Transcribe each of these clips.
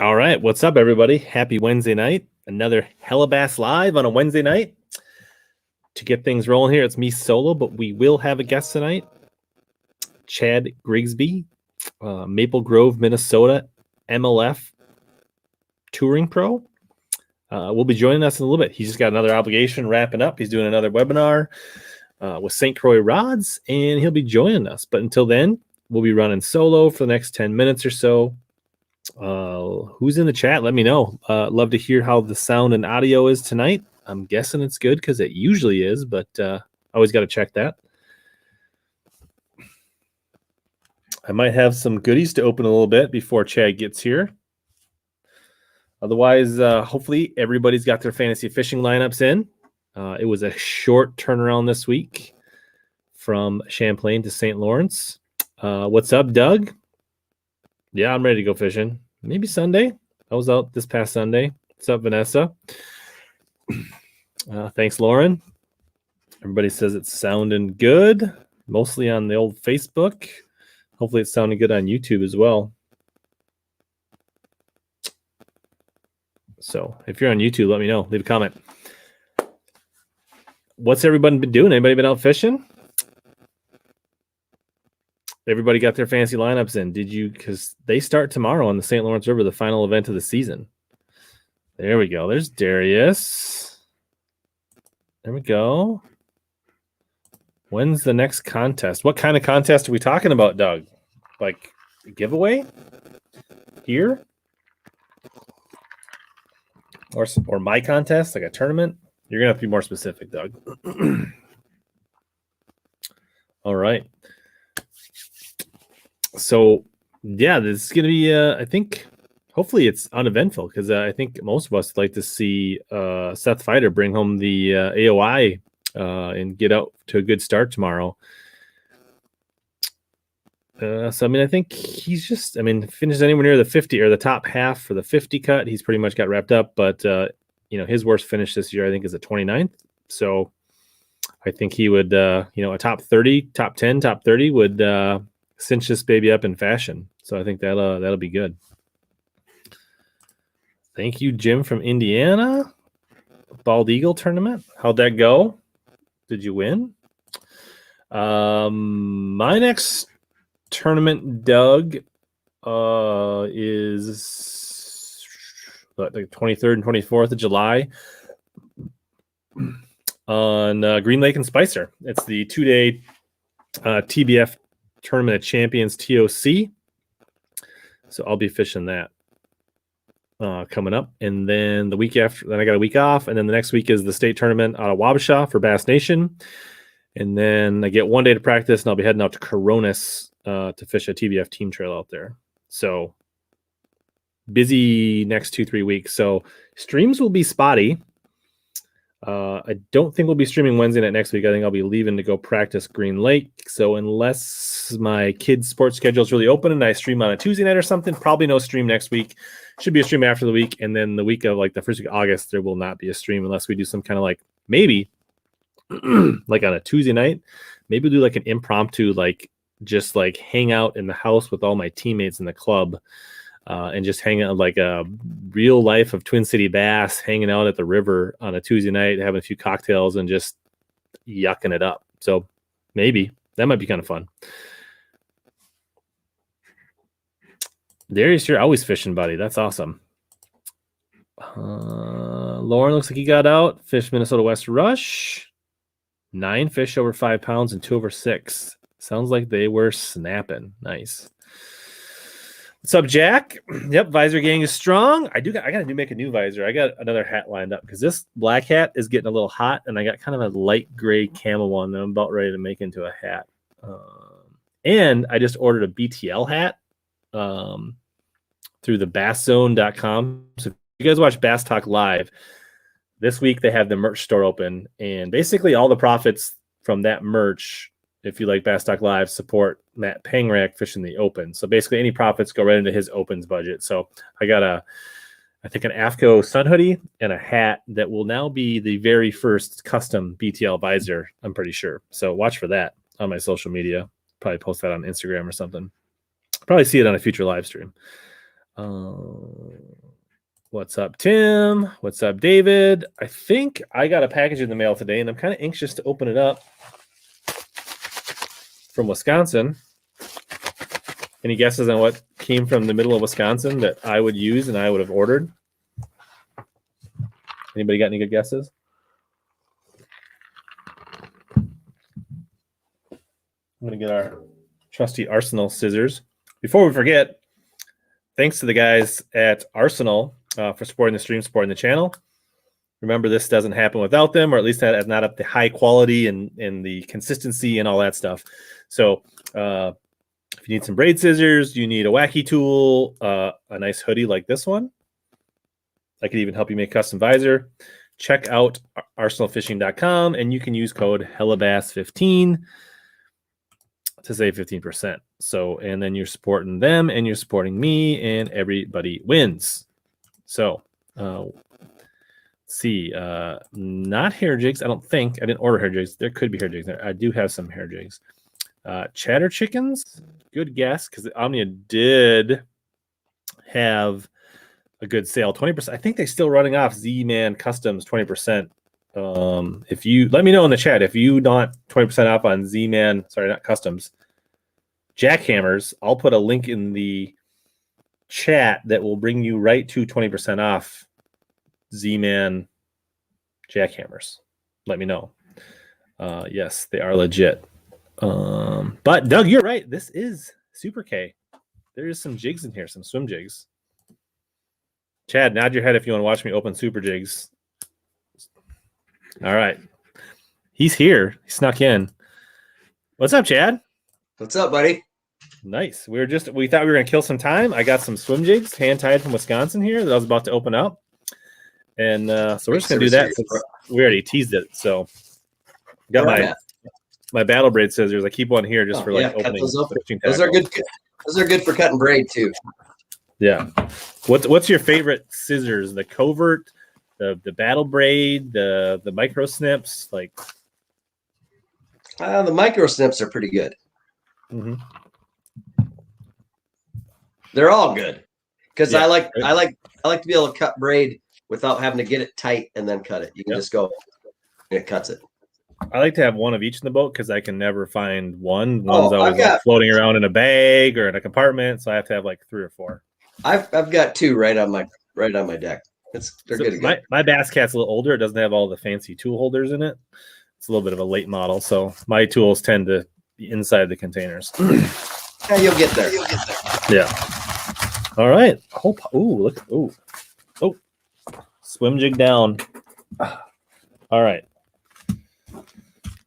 All right, what's up, everybody? Happy Wednesday night. Another HellaBass live on a Wednesday night. To get things rolling here, it's me solo, but we will have a guest tonight. Chad Grigsby, Maple Grove, Minnesota, MLF touring pro. Will be joining us in a little bit. He's just got another obligation wrapping up. He's doing another webinar with St. Croix Rods, and he'll be joining us. But until then, we'll be running solo for the next 10 minutes or so. Who's in the chat? Let me know. Love to hear how the sound and audio is tonight. I'm guessing it's good because it usually is, but always got to check that. I might have some goodies to open a little bit before Chad gets here. Otherwise, hopefully everybody's got their fantasy fishing lineups in. It was a short turnaround this week from Champlain to St. Lawrence. What's up, Doug? Yeah, I'm ready to go fishing. Maybe Sunday. I was out this past Sunday. What's up, Vanessa? Thanks, Lauren. Everybody says it's sounding good, mostly on the old Facebook. Hopefully it's sounding good on YouTube as well. So if you're on YouTube, let me know. Leave a comment. What's everybody been doing? Anybody been out fishing? Everybody got their fancy lineups in. Did you? Because they start tomorrow on the St. Lawrence River, the final event of the season. There we go. There's Darius. There we go. When's the next contest? What kind of contest are we talking about, Doug? Like a giveaway? Here? Or my contest, like a tournament? You're going to have to be more specific, Doug. All right. So, yeah, this is going to be, I think, hopefully it's uneventful because I think most of us like to see Seth Feider bring home the AOI and get out to a good start tomorrow. So, I mean, I think he's just, I mean, finishes anywhere near the 50 or the top half for the 50 cut. He's pretty much got wrapped up, but, you know, his worst finish this year, I think, is a 29th. So I think he would, you know, a top 30, top 10, top 30 would cinch this baby up in fashion. So I think that'll be good. Thank you, Jim from Indiana. Bald Eagle tournament. How'd that go? Did you win? My next tournament, Doug, is the 23rd and 24th of July on Green Lake and Spicer. It's the 2-day TBF Tournament of Champions TOC. So I'll be fishing that coming up. And then the week after, then I got a week off. And then the next week is the state tournament out of Wabasha for Bass Nation. And then I get 1 day to practice, and I'll be heading out to Coronas to fish a TBF team trail out there. So busy next 2-3 weeks. So streams will be spotty. I don't think we'll be streaming Wednesday night next week. I think I'll be leaving to go practice Green Lake. So unless my kids' sports schedule is really open and I stream on a Tuesday night or something, probably no stream next week. Should be a stream after the week. And then the week of like the first week of August, there will not be a stream unless we do some kind of like maybe like on a Tuesday night, maybe we'll do like an impromptu, like just like hang out in the house with all my teammates in the club. And just hang out like a real life of Twin City Bass, hanging out at the river on a Tuesday night, having a few cocktails and just yucking it up. So maybe that might be kind of fun. Darius, you're always fishing, buddy. That's awesome. Lauren looks like he got out. Fish Minnesota West Rush. 9 fish over 5 pounds and 2 over 6. Sounds like they were snapping. Nice. What's up, Jack? Yep, visor gang is strong. I got to make a new visor. I got another hat lined up because this black hat is getting a little hot, and I got kind of a light gray camel one that I'm about ready to make into a hat. And I just ordered a BTL hat through the BassZone.com. So if you guys watch Bass Talk Live, this week they have the merch store open, and basically all the profits from that merch, if you like Bass Talk Live, support Matt Pangrack fishing the open. So basically any profits go right into his opens budget. So I got I think an AFCO sun hoodie and a hat that will now be the very first custom BTL visor, I'm pretty sure. So watch for that on my social media. Probably post that on Instagram or something. Probably see it on a future live stream. What's up, Tim? What's up, David? I think I got a package in the mail today, and I'm kind of anxious to open it up. From Wisconsin. Any guesses on what came from the middle of Wisconsin that I would use and I would have ordered? Anybody got any good guesses? I'm going to get our trusty Arsenal scissors. Before we forget, thanks to the guys at Arsenal for supporting the stream, supporting the channel. Remember, this doesn't happen without them, or at least not up to high quality and the consistency and all that stuff. So if you need some braid scissors, you need a wacky tool, a nice hoodie like this one. I could even help you make custom visor. Check out arsenalfishing.com, and you can use code HellaBass15 to save 15%. So, and then you're supporting them, and you're supporting me, and everybody wins. So, see, not hair jigs. I don't think I didn't order hair jigs. There could be hair jigs there. I do have some hair jigs. Chatter chickens, good guess, because Omnia did have a good sale, 20%. I think they're still running off Z-Man Customs 20%. If you let me know in the chat if you want 20% off on Z-Man, sorry, not Customs, jackhammers, I'll put a link in the chat that will bring you right to 20% off Z-Man jackhammers. Let me know. Yes, they are legit. But Doug, you're right. This is Super K. There is some jigs in here, some swim jigs. Chad, nod your head if you want to watch me open super jigs. All right. He's here. He snuck in. What's up, Chad? What's up, buddy? Nice. We thought we were gonna kill some time. I got some swim jigs hand tied from Wisconsin here that I was about to open up. And so we're just gonna do that since we already teased it. So got my battle braid scissors. I keep one here just for like opening. Those are good. Those are good for cutting braid too. Yeah. What's your favorite scissors? The covert, the battle braid, the micro snips, like the micro snips are pretty good. Mm-hmm. They're all good because I like to be able to cut braid without having to get it tight and then cut it. You can just go and it cuts it. I like to have one of each in the boat because I can never find one. One's always like floating around in a bag or in a compartment, so I have to have like 3 or 4. I've got 2 right on my deck. They're good. My Bass Cat's a little older. It doesn't have all the fancy tool holders in it. It's a little bit of a late model, so my tools tend to be inside the containers. Yeah, you'll get there. Yeah. All right. Oh, look. Oh, swim jig down. All right.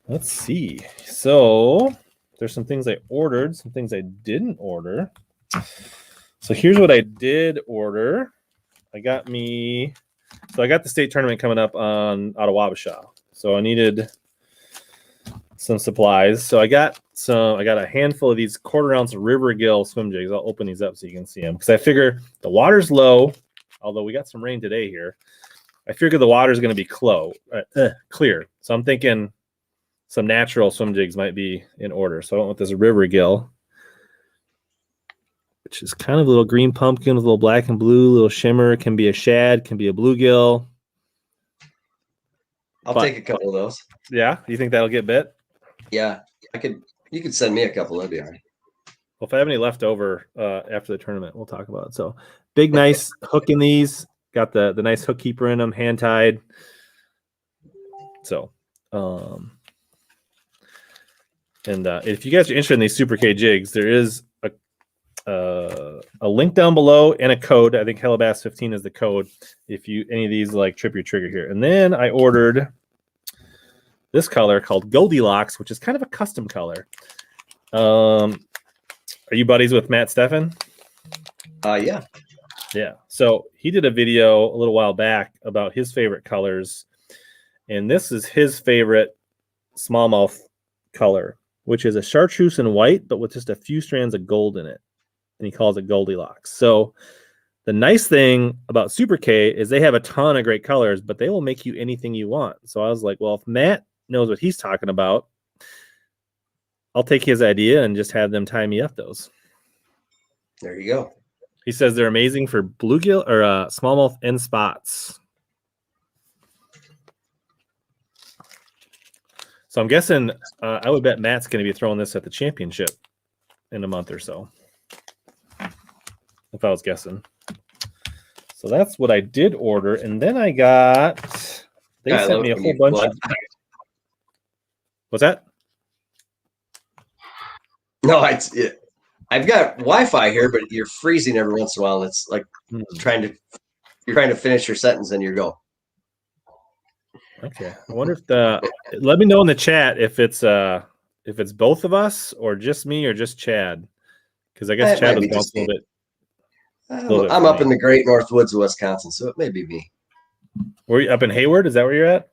Let's see. So there's some things I ordered, some things I didn't order. So here's what I did order. I got the state tournament coming up out of Wabasha. So I needed some supplies. So I got a handful of these 1/4 ounce River Gill swim jigs. I'll open these up so you can see them because I figure the water's low, although we got some rain today here. I figure the water's going to be clear. So I'm thinking some natural swim jigs might be in order. So I went with this River Gill, which is kind of a little green pumpkin with a little black and blue, little shimmer. It can be a shad, can be a bluegill. I'll take a couple of those. Yeah, you think that'll get bit? Yeah, you could send me a couple. That'd be all right. Well, if I have any left over after the tournament, we'll talk about it. So big, nice hook in these. Got the nice hook keeper in them, hand tied. So, if you guys are interested in these Super K jigs, there is a link down below and a code. I think HellaBass15 is the code if any of these like trip your trigger here. And then I ordered this color called Goldilocks, which is kind of a custom color. Are you buddies with Matt Steffen? Yeah. So he did a video a little while back about his favorite colors, and this is his favorite smallmouth color, which is a chartreuse and white, but with just a few strands of gold in it. And he calls it Goldilocks. So the nice thing about Super K is they have a ton of great colors, but they will make you anything you want. So I was like, well, if Matt knows what he's talking about, I'll take his idea and just have them tie me up those. There you go. He says they're amazing for bluegill or smallmouth and spots. So I'm guessing I would bet Matt's going to be throwing this at the championship in a month or so, if I was guessing. So that's what I did order, and then I got. They sent me a whole bunch of. What's that? No, I've got Wi-Fi here, but you're freezing every once in a while. And it's like you're trying to finish your sentence and you go. Okay. I wonder if let me know in the chat if it's both of us or just me or just Chad, because I guess Chad was going a little bit. I'm up in the great north woods of Wisconsin, so it may be me. Were you up in Hayward? Is that where you're at?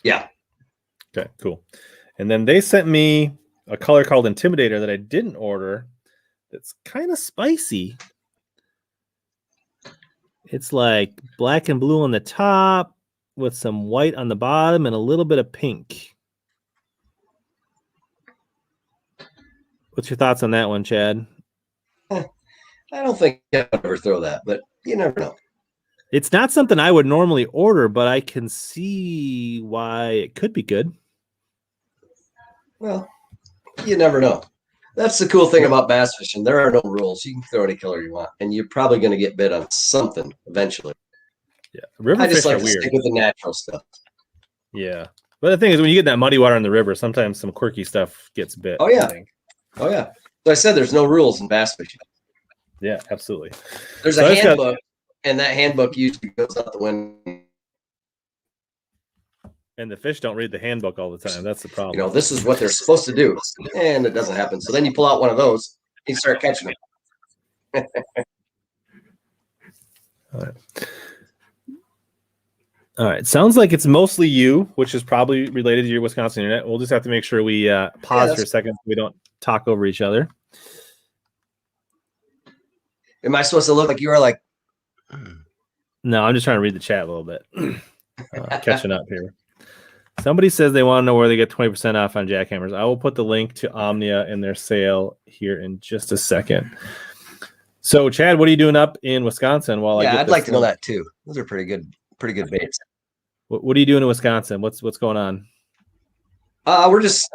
Yeah. Okay, cool. And then they sent me a color called Intimidator that I didn't order. That's kind of spicy. It's like black and blue on the top with some white on the bottom and a little bit of pink. What's your thoughts on that one, Chad? I don't think I'd ever throw that, but you never know. It's not something I would normally order, but I can see why it could be good. Well, you never know. That's the cool thing about bass fishing. There are no rules. You can throw any color you want, and you're probably going to get bit on something eventually. Yeah, river fish are weird. Stick with the natural stuff. Yeah, but the thing is, when you get that muddy water in the river, sometimes some quirky stuff gets bit. Oh yeah, oh yeah. So I said there's no rules in bass fishing. Yeah, absolutely. There's a handbook, and that handbook usually goes out the window. And the fish don't read the handbook all the time. That's the problem. You know, this is what they're supposed to do, and it doesn't happen. So then you pull out one of those, and you start catching them. All right. Sounds like it's mostly you, which is probably related to your Wisconsin internet. We'll just have to make sure we pause for a second so we don't talk over each other. Am I supposed to look like you are like? No, I'm just trying to read the chat a little bit. Catching up here. Somebody says they want to know where they get 20% off on jackhammers. I will put the link to Omnia in their sale here in just a second. So, Chad, what are you doing up in Wisconsin? I'd like to know that too. Those are pretty good baits. What are you doing in Wisconsin? What's going on? We're just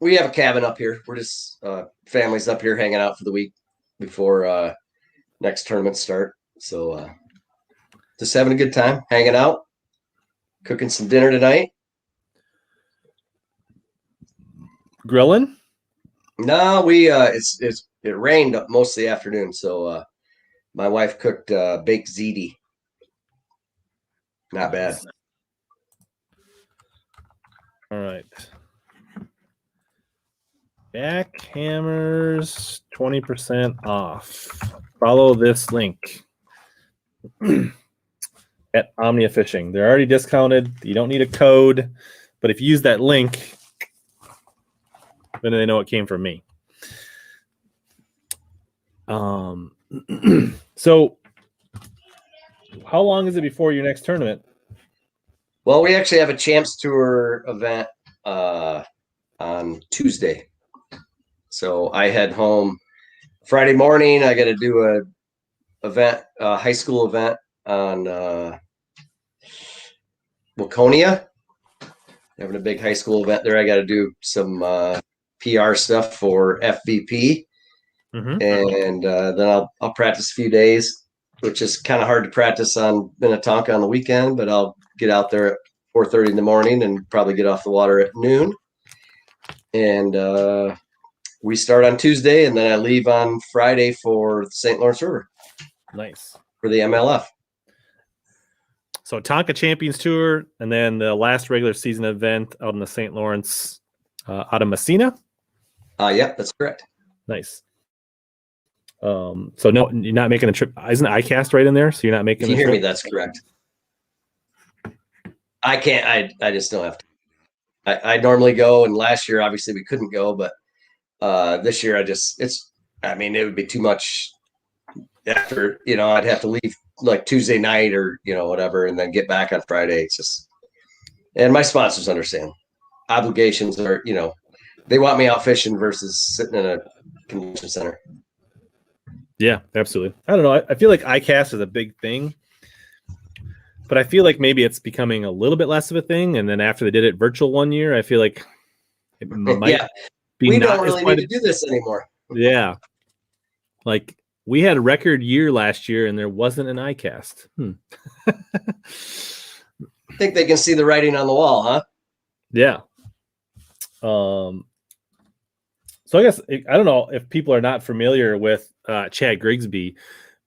we have a cabin up here. We're just families up here hanging out for the week before next tournaments start. So just having a good time, hanging out. Cooking some dinner tonight. Grilling? No, we it rained most of the afternoon, so my wife cooked baked ziti. Not bad. All right. Jackhammers 20% off. Follow this link. At Omnia Fishing. They're already discounted. You don't need a code, but if you use that link, then they know it came from me. So how long is it before your next tournament? Well, we actually have a Champs Tour event on Tuesday. So I head home Friday morning. I got to do a high school event on Waconia. Having a big high school event there. I got to do some PR stuff for FVP, and then I'll practice a few days, which is kind of hard to practice on Minnetonka on the weekend. But I'll get out there at 4:30 in the morning and probably get off the water at noon. And we start on Tuesday, and then I leave on Friday for the St. Lawrence River. Nice. For the MLF. So Tonka Champions Tour, and then the last regular season event out in the St. Lawrence, out of Messina. Yep, that's correct. Nice. So no, you're not making a trip. Isn't ICAST right in there? So you're not making. If you hear me, that's correct. I can't. I just don't have to. I normally go, and last year obviously we couldn't go, but this year it would be too much. After I'd have to leave like Tuesday night or whatever, and then get back on Friday. It's just, and my sponsors understand. Obligations are they want me out fishing versus sitting in a convention center. Yeah, absolutely. I don't know. I feel like ICAST is a big thing, but I feel like maybe it's becoming a little bit less of a thing. And then after they did it virtual one year, I feel like it might be we not don't really need to do this anymore. Yeah. Like we had a record year last year and there wasn't an ICAST. I think they can see the writing on the wall, huh? Yeah. So I guess I don't know if people are not familiar with Chad Grigsby,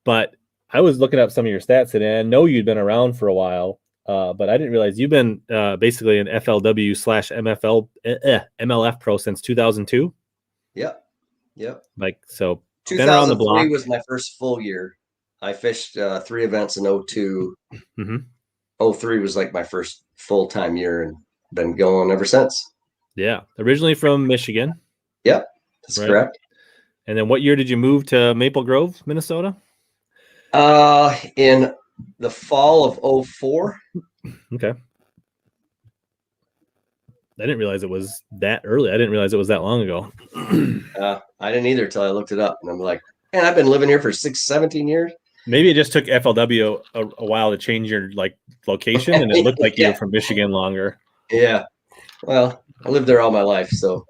but I was looking up some of your stats today. I know you'd been around for a while, but I didn't realize you've been basically an FLW/MFL MLF pro since 2002. Yep. Like so, 2003 was my first full year. I fished 3 events in 02. Mm-hmm. 03 was like my first full-time year and been going ever since. Yeah. Originally from Michigan. Yep. That's correct. And then what year did you move to Maple Grove, Minnesota? In the fall of 04. Okay. I didn't realize it was that early. I didn't realize it was that long ago. I didn't either until I looked it up. And I'm like, man, I've been living here for 17 years. Maybe it just took FLW a while to change your like location, and it looked like you were from Michigan longer. Yeah. Well, I lived there all my life, so.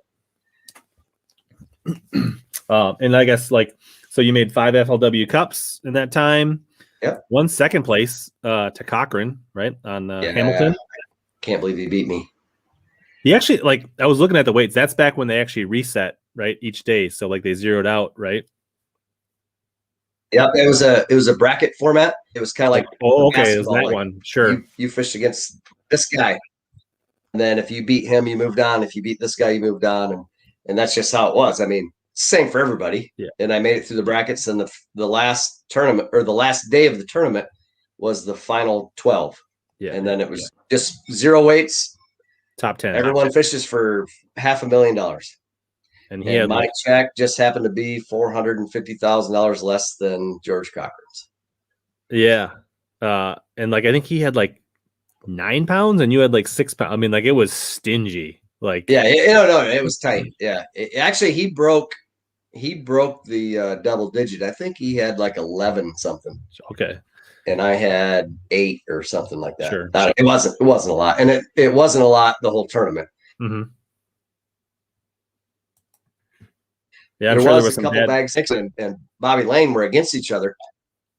And I guess like so you made 5 FLW Cups in that time. Yep. 1 second place to Cochran, right? On Hamilton. Can't believe he beat me. He actually, like, I was looking at the weights. That's back when they actually reset, right, each day. So like they zeroed out, right? Yeah, it was a bracket format. It was kind of like okay, it was that like one. Sure. You fished against this guy, and then if you beat him, you moved on. If you beat this guy, you moved on, and that's just how it was. I mean, same for everybody. Yeah. And I made it through the brackets, and the last tournament or the last day of the tournament was the final 12. Yeah. And then it was just 0 weights. Top 10. Everyone fishes for $500,000. And he had my check just happened to be $450,000 less than George Cochran's. Yeah. And like I think he had like 9 pounds and you had like 6 pounds. I mean, like it was stingy. Like no, it was tight. Yeah. Actually he broke the double digit. I think he had like 11 something. Okay. And I had 8 or something like that. Sure. It wasn't a lot. And it wasn't a lot the whole tournament. Mm-hmm. Yeah, there was a couple bag 6 and Bobby Lane were against each other.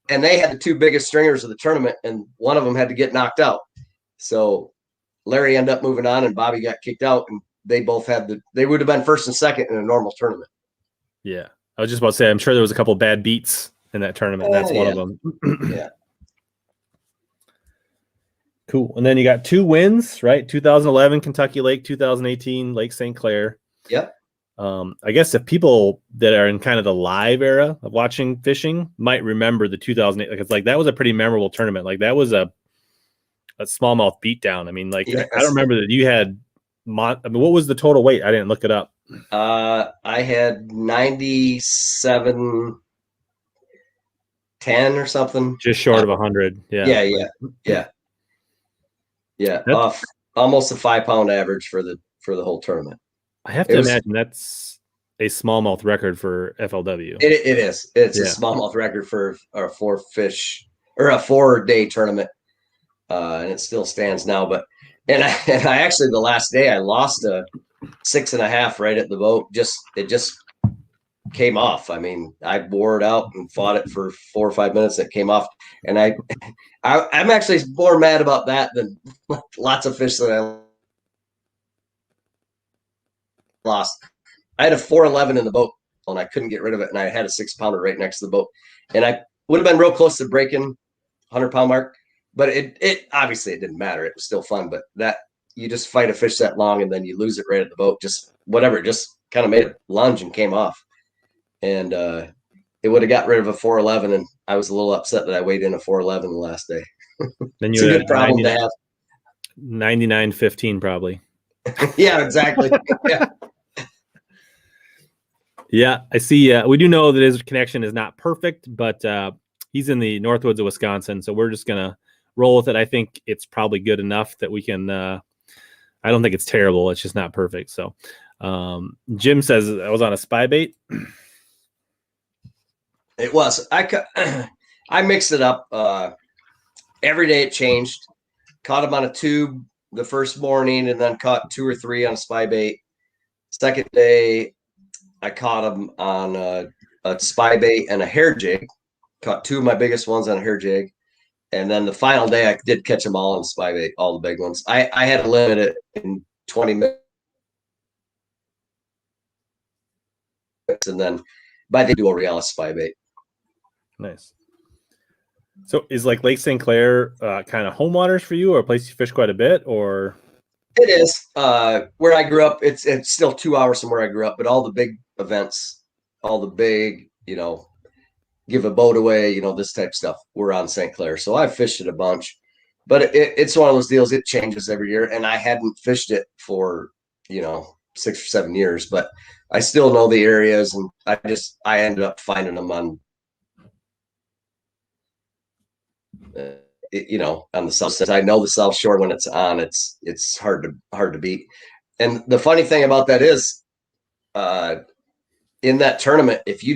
And they had the 2 biggest stringers of the tournament, and one of them had to get knocked out. So Larry ended up moving on and Bobby got kicked out, and they both had they would have been first and second in a normal tournament. Yeah. I was just about to say, I'm sure there was a couple bad beats in that tournament. That's one of them. Yeah. Cool. And then you got 2 wins, right? 2011 Kentucky Lake, 2018 Lake St. Clair. Yep. I guess if people that are in kind of the live era of watching fishing might remember the 2008, like it's like that was a pretty memorable tournament. Like that was a smallmouth beatdown. I mean, like yes. I don't remember that you had. I mean, what was the total weight? I didn't look it up. I had 97.10 or something. Just short of 100. Yeah. Yeah. Off almost a 5 pound average for the whole tournament. I have to imagine that's a smallmouth record for FLW. It is. It's a smallmouth record for a 4-day tournament, and it still stands now. But and I actually the last day I lost a 6.5 right at the boat. It just came off. I mean, I wore it out and fought it for 4 or 5 minutes. And it came off, and I'm actually more mad about that than lots of fish that I lost. I had a 411 in the boat and I couldn't get rid of it, and I had a 6 pounder right next to the boat, and I would have been real close to breaking 100-pound mark, but it obviously it didn't matter. It was still fun, but that you just fight a fish that long and then you lose it right at the boat, just kind of made it lunge and came off, and it would have got rid of a 411, and I was a little upset that I weighed in a 411 the last day. Then you had a good problem to have. 99.15 probably. Yeah, exactly. Yeah. Yeah, I see. We do know that his connection is not perfect, but he's in the Northwoods of Wisconsin, so we're just going to roll with it. I think it's probably good enough that we can I don't think it's terrible. It's just not perfect. So Jim says I was on a spy bait. It was. I mixed it up. Every day it changed. Caught them on a tube the first morning, and then caught 2 or 3 on a spy bait. Second day, I caught them on a spy bait and a hair jig. Caught 2 of my biggest ones on a hair jig. And then the final day, I did catch them all on spy bait, all the big ones. I had to limit it in 20 minutes. And then by the do a Realis spy bait. Nice. So is like Lake St. Clair kind of home waters for you, or a place you fish quite a bit, or? It is. Where I grew up, it's still 2 hours from where I grew up, but all the big events, all the big, give a boat away, this type of stuff, we're on St. Clair. So I've fished it a bunch, but it's one of those deals. It changes every year, and I hadn't fished it for 6 or 7 years, but I still know the areas, and I ended up finding them on on the south side. I know the South Shore when it's on. It's hard to beat. And the funny thing about that is, in that tournament, if you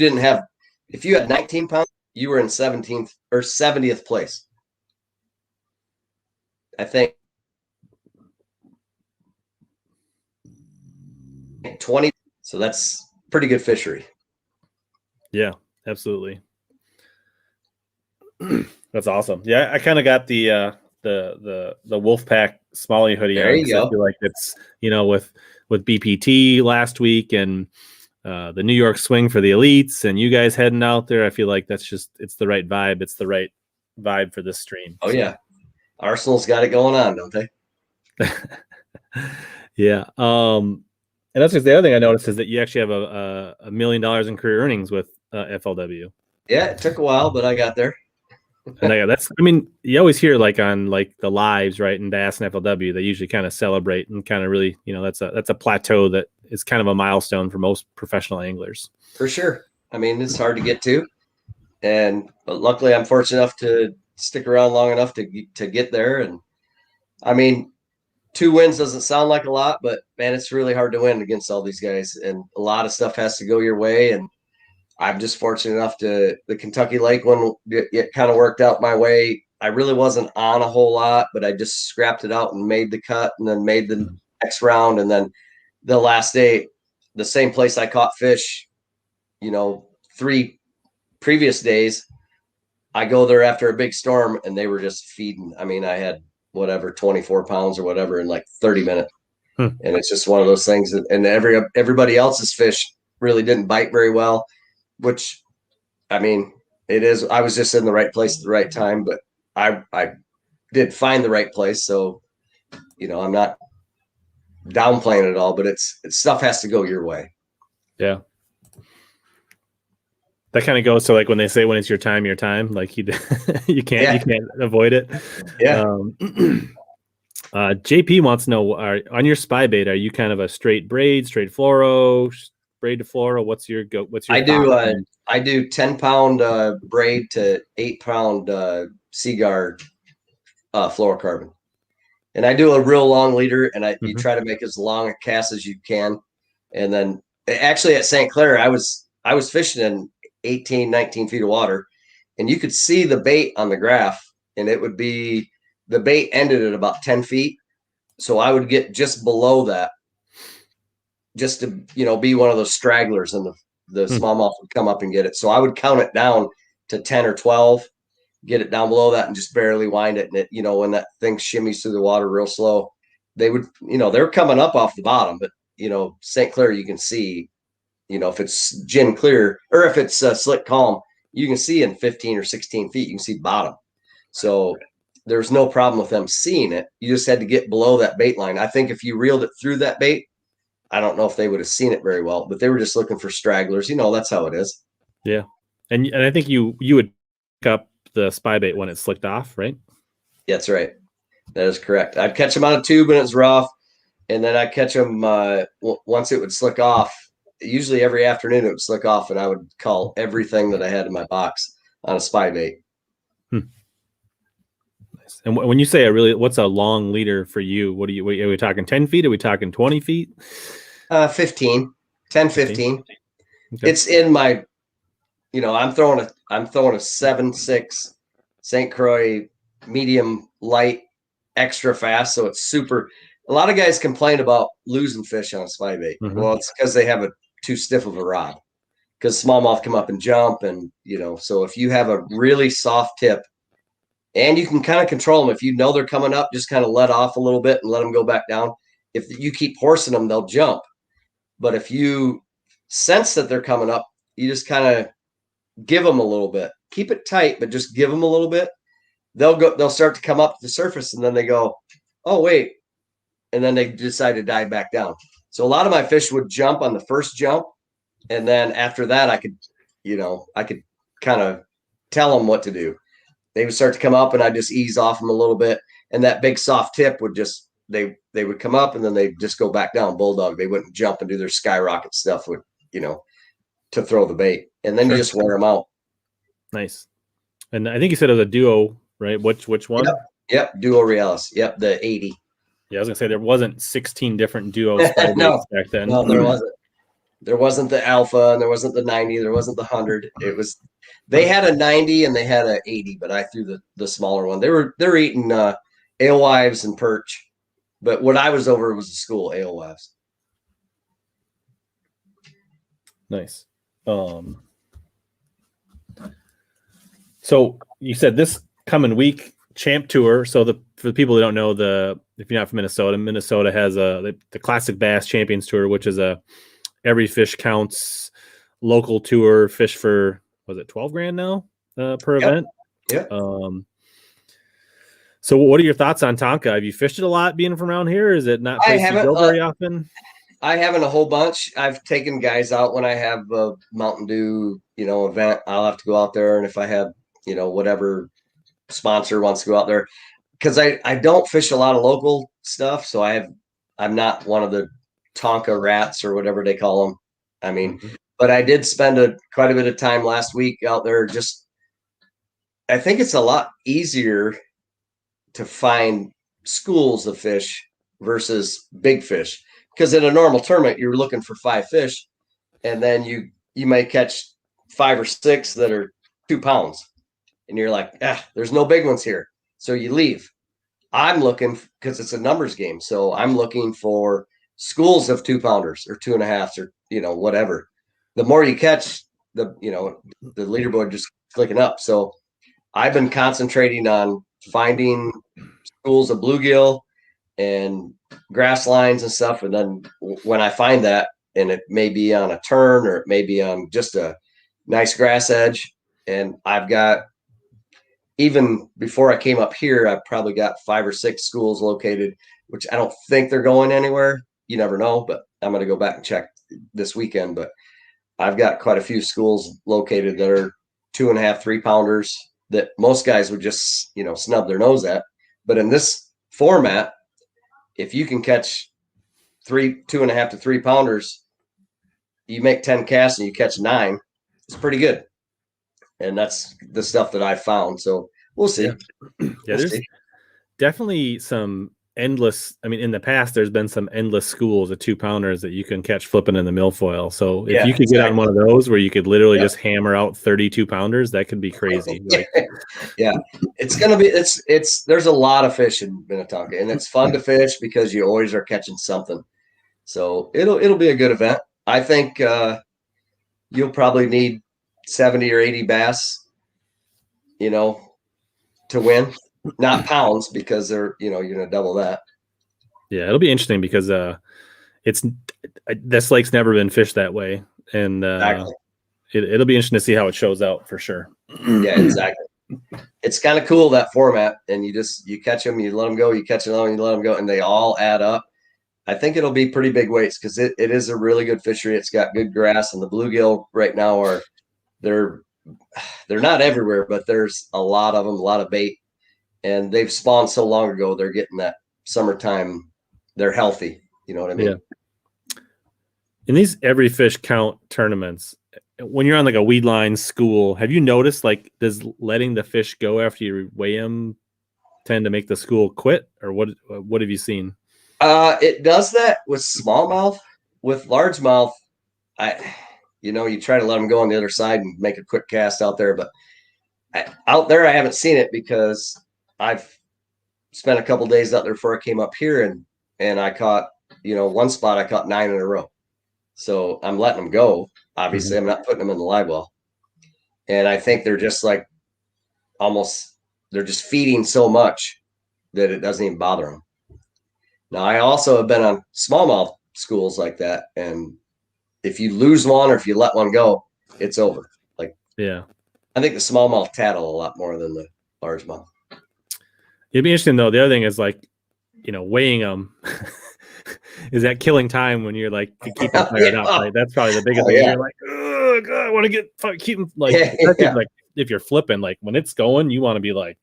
had 19 pounds, you were in 17th or 70th place. I think 20. So that's pretty good fishery. Yeah, absolutely. That's awesome. Yeah, I kind of got the Wolfpack Smalley hoodie There on. you go. I feel like it's with BPT last week and the New York swing for the elites, and you guys heading out there. I feel like it's the right vibe. It's the right vibe for this stream. Oh, so. Yeah. Arsenal's got it going on, don't they? Yeah. And that's just the other thing I noticed is that you actually have $1 million in career earnings with FLW. Yeah, it took a while, but I got there. And you always hear like on like the lives, right, in Bass and FLW, they usually kind of celebrate and kind of really, that's a plateau that is kind of a milestone for most professional anglers. For sure. It's hard to get to, but luckily I'm fortunate enough to stick around long enough to get there. And 2 wins doesn't sound like a lot, but man, it's really hard to win against all these guys, and a lot of stuff has to go your way. And I'm just fortunate enough the Kentucky Lake one, it kind of worked out my way. I really wasn't on a whole lot, but I just scrapped it out and made the cut, and then made the next round. And then the last day, the same place I caught fish, 3 previous days, I go there after a big storm, and they were just feeding. I had 24 pounds or whatever in like 30 minutes. And it's just one of those things and everybody else's fish really didn't bite very well, which it is. I was just in the right place at the right time, but I did find the right place. So, I'm not downplaying it all, but it's stuff has to go your way. Yeah. That kind of goes to like when they say when it's your time, like you can't avoid it. Yeah. JP wants to know, on your spy bait, are you kind of a straight braid, straight fluoro, braid to fluoro? What's your I do 10-pound braid to 8-pound Seaguard fluorocarbon. And I do a real long leader, and you try to make as long a cast as you can. And then actually at St. Clair, I was fishing in 18, 19 feet of water, and you could see the bait on the graph, and it would be the bait ended at about 10 feet. So I would get just below that just to, be one of those stragglers, and the smallmouth would come up and get it. So I would count it down to 10 or 12, get it down below that, and just barely wind it. And it, when that thing shimmies through the water real slow, they would, they're coming up off the bottom, but, St. Clair, you can see, if it's gin clear or if it's slick calm, you can see in 15 or 16 feet, you can see bottom. So there's no problem with them seeing it. You just had to get below that bait line. I think if you reeled it through that bait, I don't know if they would have seen it very well, but they were just looking for stragglers. That's how it is. Yeah. And I think you would pick up the spy bait when it's slicked off, right? That's right. That is correct. I'd catch them on a tube when it's rough, and then I'd catch them once it would slick off. Usually every afternoon it would slick off, and I would call everything that I had in my box on a spy bait. Nice. And when you say what's a long leader for you? Are we talking 10 feet? Are we talking 20 feet? 15, 10, 15. Okay. It's in my, I'm throwing a 7.6 St. Croix medium light extra fast. So it's super. A lot of guys complain about losing fish on a spy bait. Mm-hmm. Well, it's because they have a too stiff of a rod, because smallmouth come up and jump. And, so if you have a really soft tip and you can kind of control them, if they're coming up, just kind of let off a little bit and let them go back down. If you keep horsing them, they'll jump. But if you sense that they're coming up, you just kind of give them a little bit. Keep it tight, but just give them a little bit. They'll start to come up to the surface, and then they go, oh, wait. And then they decide to dive back down. So a lot of my fish would jump on the first jump. And then after that, I could kind of tell them what to do. They would start to come up, and I'd just ease off them a little bit. And that big soft tip would just, they would come up, and then they'd just go back down bulldog. They wouldn't jump and do their skyrocket stuff with, to throw the bait. And then you just wear them out. Nice. And I think you said it was a duo, right? Which one? Yep. Duo Realis. Yep. The 80. Yeah, I was gonna say there wasn't 16 different duos No, back then. No, there wasn't. There wasn't the Alpha, and there wasn't the 90. There wasn't the 100. It was, they had a 90 and they had a 80, but I threw the smaller one. They're eating alewives and perch, but what I was over was the school alewives. Nice. So you said this coming week champ tour. So for the people who don't know, if you're not from Minnesota has the Classic Bass Champions Tour, which is a every fish counts local tour. Fish for, was it 12 grand now per event? Yeah. So what are your thoughts on Tonka? Have you fished it a lot being from around here? Is it not I place you haven't go very often? I haven't a whole bunch. I've taken guys out when I have a Mountain Dew, event. I'll have to go out there, and if I have, whatever sponsor wants to go out there, because I don't fish a lot of local stuff, so I'm not one of the Tonka rats or whatever they call them. I mean, but I did spend quite a bit of time last week out there. I think it's a lot easier to find schools of fish versus big fish. Because in a normal tournament, you're looking for 5 fish, and then you may catch 5 or 6 that are 2 pounds, and you're like, there's no big ones here, so you leave. I'm looking, because it's a numbers game, so I'm looking for schools of 2-pounders or 2.5s or whatever. The more you catch, the leaderboard just clicking up. So I've been concentrating on finding schools of bluegill and grass lines and stuff. And then when I find that, and it may be on a turn or it may be on just a nice grass edge, and I've got, even before I came up here, I've probably got 5 or 6 schools located, which I don't think they're going anywhere. You never know, but I'm going to go back and check this weekend. But I've got quite a few schools located that are 2.5, 3-pounders that most guys would just, snub their nose at. But in this format, if you can catch 2.5 to 3-pounders, you make 10 casts and you catch 9, it's pretty good. And that's the stuff that I found. So we'll see. Yeah, there's definitely some endless. I mean, in the past, there's been some endless schools of 2-pounders that you can catch flipping in the milfoil. So if you could get on one of those where you could literally just hammer out 32-pounders, that could be crazy. Yeah, it's gonna be. It's. There's a lot of fish in Minnetonka, and it's fun to fish because you always are catching something. So it'll be a good event. I think you'll probably need 70 or 80 bass, to win, not pounds, because they're, you're going to double that. Yeah. It'll be interesting because this lake's never been fished that way. And Exactly. It'll be interesting to see how it shows out for sure. Yeah, exactly. It's kind of cool, that format. And you catch them, you let them go, you catch them, you let them go, and they all add up. I think it'll be pretty big weights because it is a really good fishery. It's got good grass, and the bluegill right now they're not everywhere, but there's a lot of them, a lot of bait, and they've spawned so long ago. They're getting that summertime. They're healthy. You know what I mean? Yeah. In these every fish count tournaments, when you're on like a weed line school, have you noticed does letting the fish go after you weigh them tend to make the school quit, or what have you seen? It does that with smallmouth with largemouth, you try to let them go on the other side and make a quick cast out there, but out there I haven't seen it because I've spent a couple days out there before I came up here, and I caught, one spot I caught 9 in a row. So I'm letting them go. Obviously, I'm not putting them in the live well. And I think they're just like they're just feeding so much that it doesn't even bother them. Now, I also have been on smallmouth schools like that. And if you lose one or if you let one go, it's over. Like, yeah, I think the smallmouth tattle a lot more than the largemouth. It'd be interesting though. The other thing is like, weighing them. Is that killing time when you're like keep them fired up? Right? That's probably the biggest thing. Yeah. You're like, oh god, I want to keep them like, like if you're flipping, like when it's going, you want to be like,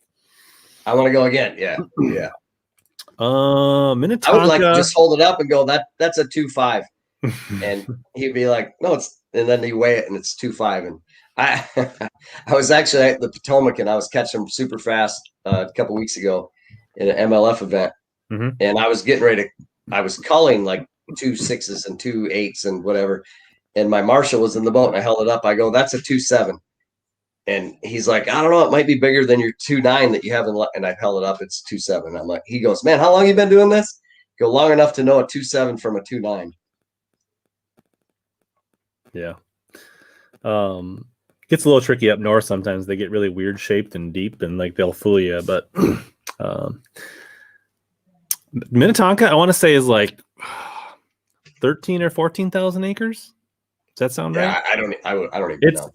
I want to go again. Yeah, yeah. Minnetonka. I would like to just hold it up and go, that's a 2.5, and he'd be like, no, and then you weigh it and it's 2.5, and I was actually at the Potomac and I was catching them super fast a couple weeks ago in an MLF event, and I was getting ready to. I was culling like 2.6s and 2.8s and whatever. And my Marshall was in the boat and I held it up. I go, that's a 2.7. And he's like, I don't know. It might be bigger than your 2.9 that you have. And I held it up. It's 2.7. I'm like, he goes, man, how long you been doing this? Go long enough to know a 2.7 from a 2.9. Yeah. Gets a little tricky up north. Sometimes they get really weird shaped and deep and like they'll fool you. But, Minnetonka, I want to say is like 13 or 14,000 acres. Does that sound right? I don't even know.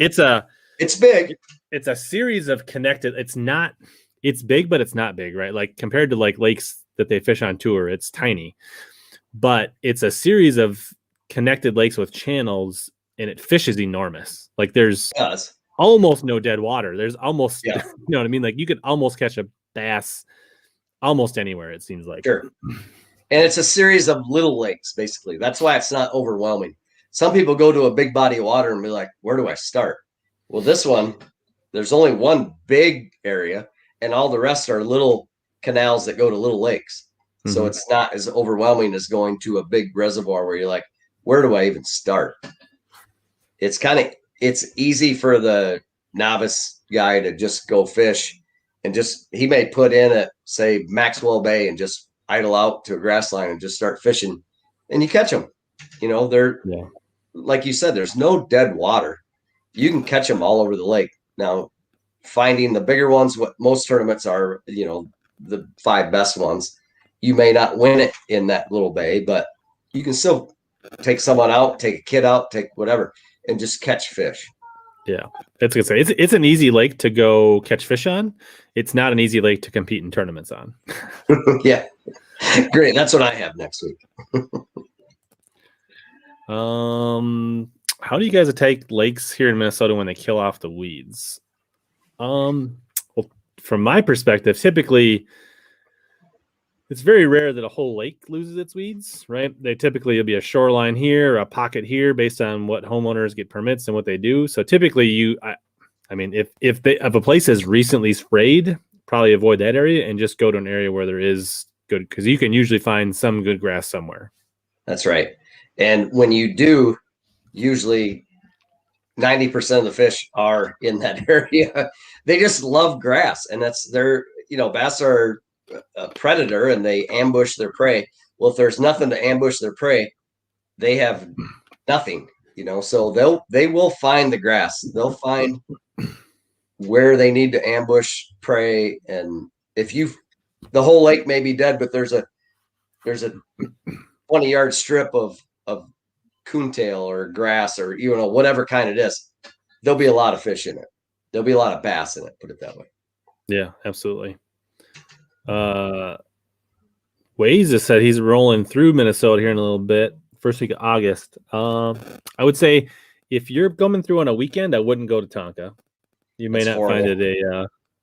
It's big. It's a series of connected. It's big, but it's not big, right? Like compared to like lakes that they fish on tour, it's tiny, but it's a series of connected lakes with channels, and it fishes enormous. Like there's almost no dead water. There's almost, you know what I mean? Like you could almost catch a bass almost anywhere, it seems like. Sure. And it's a series of little lakes, basically. That's why it's not overwhelming. Some people go to a big body of water and be like, where do I start? Well, this one, there's only one big area, and all the rest are little canals that go to little lakes. So it's not as overwhelming as going to a big reservoir where you're like, where do I even start? It's easy for the novice guy to just go fish. And he may put in at, say, Maxwell Bay and just idle out to a grass line and just start fishing, and you catch them. They're like you said, there's no dead water. You can catch them all over the lake. Now, finding the bigger ones, what most tournaments are, the 5 best ones, you may not win it in that little bay, but you can still take someone out, take a kid out, take whatever, and just catch fish. Yeah, that's good. It's an easy lake to go catch fish on. It's not an easy lake to compete in tournaments on. Yeah, great. That's what I have next week. How do you guys attack lakes here in Minnesota when they kill off the weeds? Well, from my perspective, typically it's very rare that a whole lake loses its weeds, right? It'll be a shoreline here, a pocket here, based on what homeowners get permits and what they do. So typically, if a place is recently sprayed, probably avoid that area and just go to an area where there is good, because you can usually find some good grass somewhere. That's right. And when you do, usually 90% of the fish are in that area. They just love grass, and that's bass are a predator and they ambush their prey. Well, if there's nothing to ambush their prey, they have nothing, so they will find the grass. They'll find where they need to ambush prey. And the whole lake may be dead, but there's a 20-yard strip of coontail or grass or whatever kind it is, there'll be a lot of fish in it. There'll be a lot of bass in it, put it that way. Yeah, absolutely. Waze has said he's rolling through Minnesota here in a little bit, first week of August. I would say if you're coming through on a weekend, I wouldn't go to Tonka. You may not find it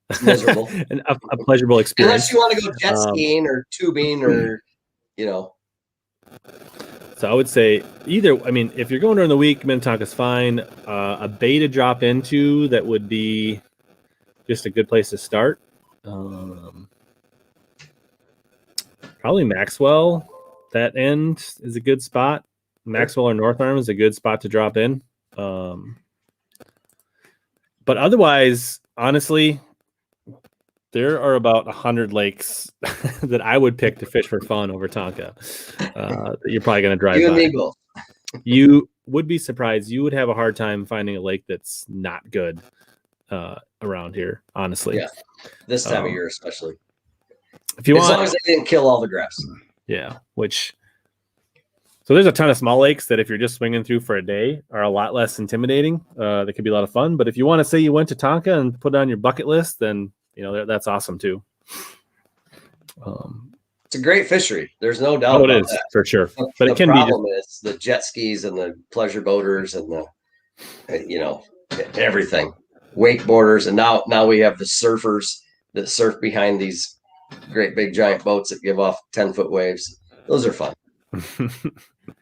it's miserable, a pleasurable experience. Unless you want to go jet skiing or tubing or, So I would say if you're going during the week, Minnetonka's fine. A bay to drop into that would be just a good place to start. Probably Maxwell. That end is a good spot. Maxwell or North Arm is a good spot to drop in. But otherwise, honestly, there are about 100 lakes that I would pick to fish for fun over Tonka. That you're probably going to drive You by. and me both. You would be surprised. You would have a hard time finding a lake that's not good around here, honestly. Yeah, this time of year especially. If you as want, long as they didn't kill all the grass. Yeah, so there's a ton of small lakes that if you're just swinging through for a day are a lot less intimidating. They could be a lot of fun. But if you want to say you went to Tonka and put it on your bucket list, then that's awesome too. It's a great fishery. There's no doubt about it is, that. For sure. But the it can problem be is the jet skis and the pleasure boaters and the everything, wakeboarders, and now we have the surfers that surf behind these great big giant boats that give off 10-foot waves. Those are fun.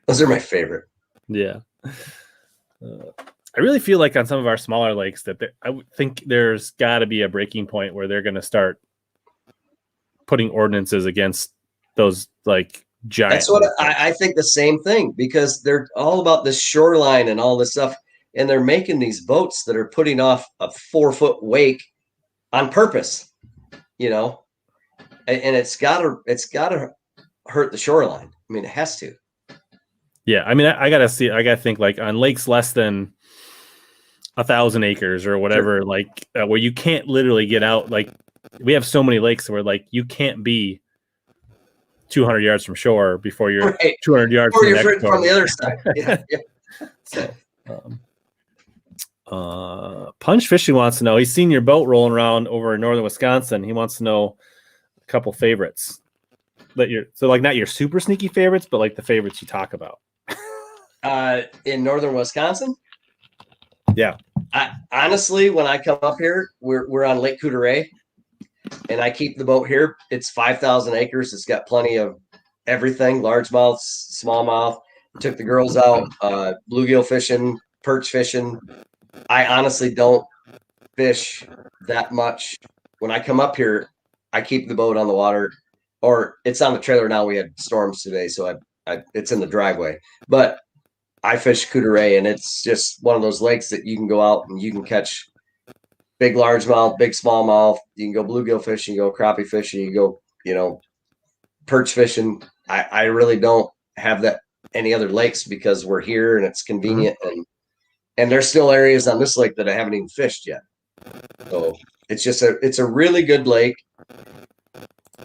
Those are my favorite. Yeah. I really feel like on some of our smaller lakes that I would think there's got to be a breaking point where they're going to start putting ordinances against those like giant. That's what I think, the same thing, because they're all about the shoreline and all this stuff, and they're making these boats that are putting off a 4-foot wake on purpose, and it's gotta hurt the shoreline. I mean, it has to. Yeah, I mean, I gotta think like on lakes less than 1,000 acres or whatever, Sure. like where you can't literally get out. Like we have so many lakes where like you can't be 200 yards from shore before you're 200 yards from the other side. Yeah. So, Punch Fishing wants to know. He's seen your boat rolling around over in northern Wisconsin. He wants to know a couple favorites not your super sneaky favorites, but like the favorites you talk about. In northern Wisconsin. Yeah. Honestly, when I come up here, we're on Lake Coudray, and I keep the boat here. It's 5,000 acres. It's got plenty of everything: largemouth, smallmouth. Took the girls out bluegill fishing, perch fishing. I honestly don't fish that much. When I come up here, I keep the boat on the water, or it's on the trailer now. We had storms today, so it's in the driveway. But I fish Coudray, and it's just one of those lakes that you can go out and you can catch big largemouth, big smallmouth. You can go bluegill fishing, you go crappie fishing, you go, perch fishing. I really don't have that any other lakes because we're here and it's convenient, and there's still areas on this lake that I haven't even fished yet. So it's a really good lake.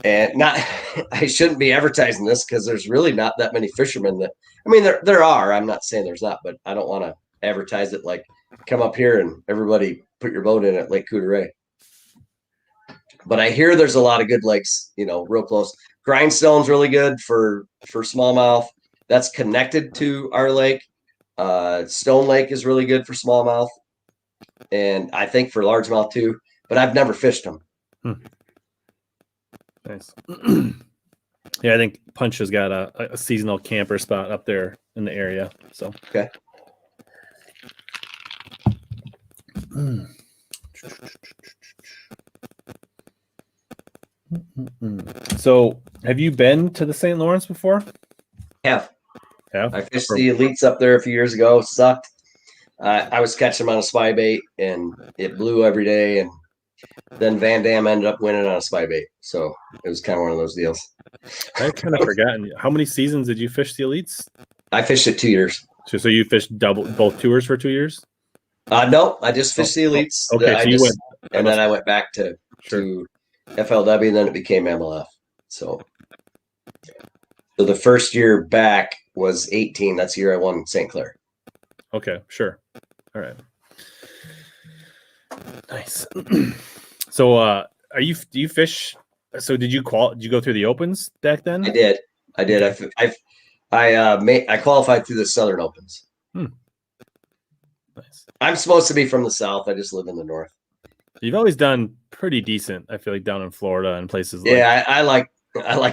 And I shouldn't be advertising this because there's really not that many fishermen there are. I'm not saying there's not, but I don't want to advertise it like come up here and everybody put your boat in at Lake Coudray. But I hear there's a lot of good lakes, real close. Grindstone's really good for smallmouth. That's connected to our lake. Stone Lake is really good for smallmouth, and I think for largemouth too. But I've never fished them. Nice. Yeah, I think Punch has got a seasonal camper spot up there in the area. So okay. So, have you been to the St. Lawrence before? Have. Yeah. I fished the elites up there a few years ago. Sucked. I was catching them on a spy bait, and it blew every day. And then Van Dam ended up winning on a spy bait. So it was kind of one of those deals. I've kind of forgotten. How many seasons did you fish the elites? I fished it 2 years. So you fished both tours for 2 years? No, I just fished the elites. Okay, then I went back to FLW, and then it became MLF. So the first year back was 18. That's the year I won St. Clair. Okay, sure. All right. Nice. So, do you fish? So did you go through the opens back then? I did. I qualified through the Southern Opens. Nice. I'm supposed to be from the South. I just live in the North. You've always done pretty decent, I feel like, down in Florida and places like. Yeah, I like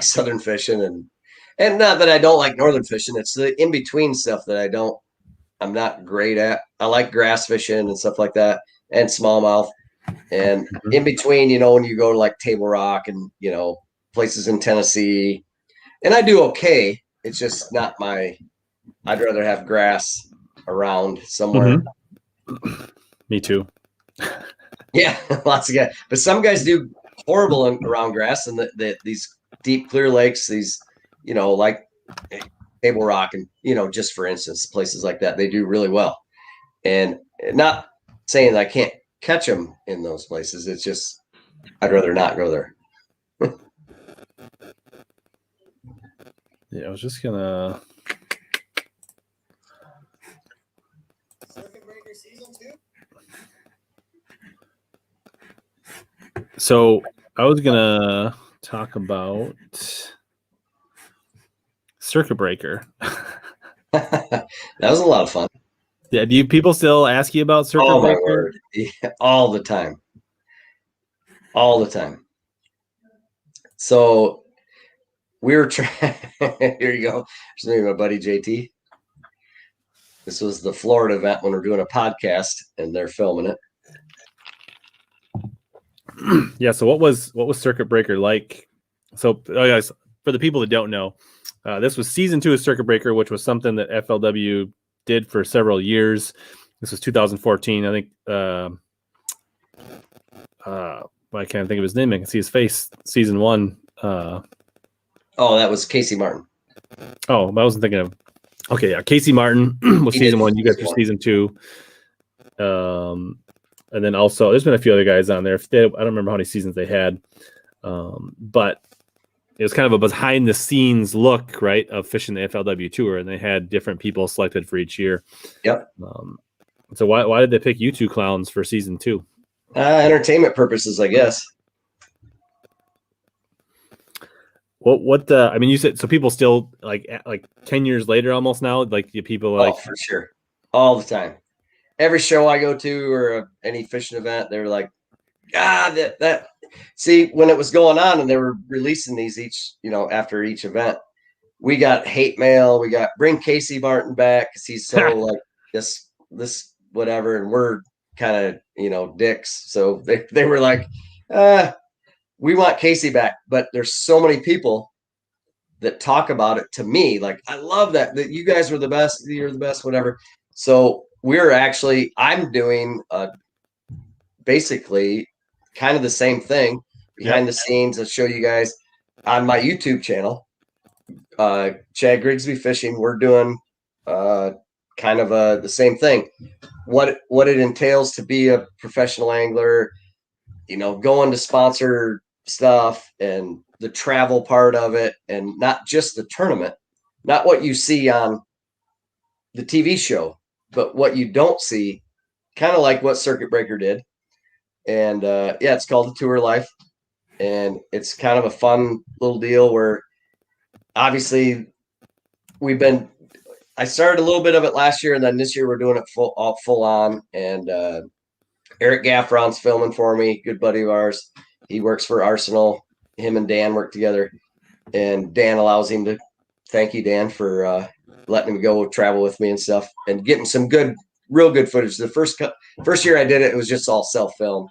Southern fishing, and not that I don't like Northern fishing. It's the in between stuff that I'm not great at. I like grass fishing and stuff like that, and smallmouth. And in between, when you go to like Table Rock and, places in Tennessee, and I do okay. It's just not my I'd rather have grass around somewhere. Me too. Yeah, lots of guys. But some guys do horrible around grass, and these deep, clear lakes, these, like Table Rock, and just for instance, places like that, they do really well. And not saying that I can't catch them in those places. It's just I'd rather not go there. Yeah, I was just gonna. Circuit Breaker season 2. So I was gonna talk about Circuit Breaker. That was a lot of fun. Yeah, do people still ask you about Circuit Oh Breaker? my word! Yeah, all the time. So we were trying. Here you go. There's me, my buddy JT. This was the Florida event when we're doing a podcast, and they're filming it. Yeah. So what was Circuit Breaker like? So, guys, for the people that don't know, this was season 2 of Circuit Breaker, which was something that FLW did for several years. This was 2014, I think. I can't think of his name. I can see his face. Season 1. Oh, that was Casey Martin. Oh, I wasn't thinking of. Okay, yeah, Casey Martin was season 1. You guys were season 2. And then also, there's been a few other guys on there. I don't remember how many seasons they had, but it was kind of a behind the scenes look, right, of fishing the FLW Tour, and they had different people selected for each year. Yep. So why did they pick you two clowns for season 2? Entertainment purposes, I guess. What I mean, you said so people still like 10 years later almost now, like the people like for sure, all the time. Every show I go to or any fishing event, they're like, that. See, when it was going on and they were releasing these each, after each event, we got hate mail. We got bring Casey Martin back because he's so like this whatever, and we're kind of dicks. So they were like, we want Casey back, but there's so many people that talk about it to me. Like, I love that you guys were the best. You're the best, whatever. So I'm doing basically kind of the same thing behind the scenes. I'll show you guys on my YouTube channel, Chad Grigsby Fishing. We're doing kind of the same thing. What it entails to be a professional angler, going to sponsor stuff and the travel part of it, and not just the tournament, not what you see on the TV show, but what you don't see, kind of like what Circuit Breaker did. And it's called The Tour Life. And it's kind of a fun little deal where obviously I started a little bit of it last year, and then this year we're doing it full on. And Eric Gaffron's filming for me, good buddy of ours. He works for Arsenal. Him and Dan work together, and Dan allows him to. Thank you, Dan, for letting him go travel with me and stuff, and getting some real good footage. The first year I did it, it was just all self-film,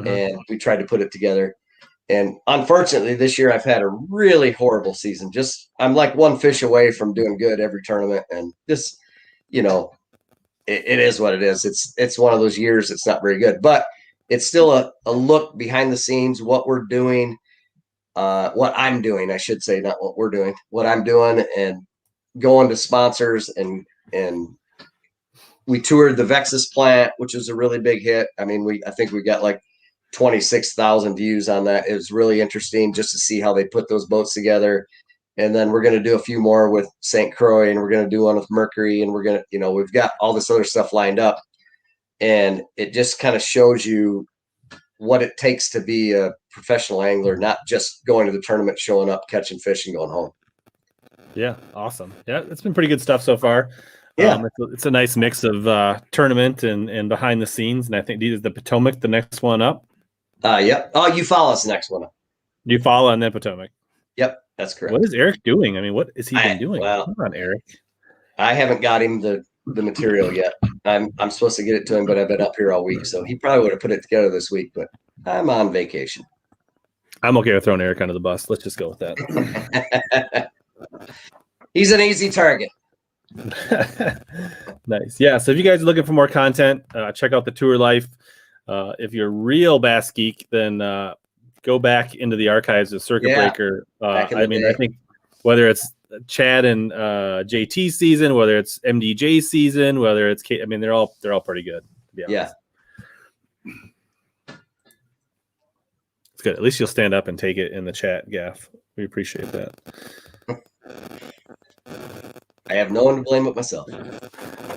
and we tried to put it together. And unfortunately, this year I've had a really horrible season. I'm like one fish away from doing good every tournament, and this, it is what it is. It's one of those years it's not very good, but it's still a look behind the scenes, what we're doing, what I'm doing, I should say, not what we're doing, what I'm doing, and going to sponsors, and we toured the Vexus plant, which was a really big hit. I mean, I think we got like 26,000 views on that. It was really interesting just to see how they put those boats together. And then we're going to do a few more with St. Croix, and we're going to do one with Mercury, and we're going to, we've got all this other stuff lined up. And it just kind of shows you what it takes to be a professional angler, not just going to the tournament, showing up, catching fish, and going home. Yeah, awesome. Yeah, it's been pretty good stuff so far. Yeah, it's a nice mix of tournament and behind the scenes. And I think the Potomac, the next one up. Yep. Oh, you follow us next one up. You follow on that Potomac. Yep, that's correct. What is Eric doing? I mean, what is he been doing? Well, come on, Eric. I haven't got him the material yet. I'm supposed to get it to him, but I've been up here all week, so he probably would have put it together this week. But I'm on vacation. I'm okay with throwing Eric under the bus. Let's just go with that. He's an easy target. Nice. Yeah. So if you guys are looking for more content, check out the Tour Life. If you're a real bass geek, then go back into the archives of Circuit Breaker. Back in the day. I think whether it's Chad and JT season, whether it's MDJ season, whether it's they're all pretty good, to be honest. It's good. At least you'll stand up and take it in the chat, Gaff. We appreciate that. I have no one to blame but myself.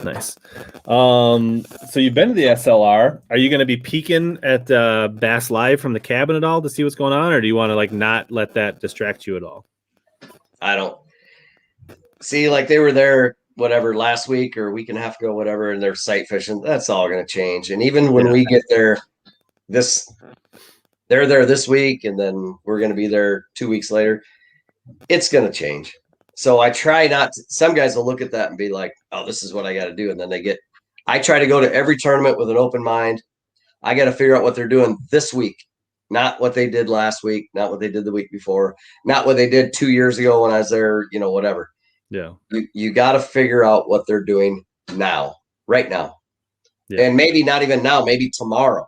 Nice. So you've been to the SLR. Are you going to be peeking at Bass Live from the cabin at all to see what's going on, or do you want to like not let that distract you at all? I don't see, like they were there whatever last week or a week and a half ago, whatever, and they're sight fishing. That's all going to change. And even when we get there, they're there this week, and then we're going to be there 2 weeks later. It's going to change. So I try not to, some guys will look at that and be like, oh, this is what I got to do. And then I try to go to every tournament with an open mind. I got to figure out what they're doing this week, not what they did last week, not what they did the week before, not what they did 2 years ago when I was there, whatever. Yeah. You got to figure out what they're doing now, right now. Yeah. And maybe not even now, maybe tomorrow,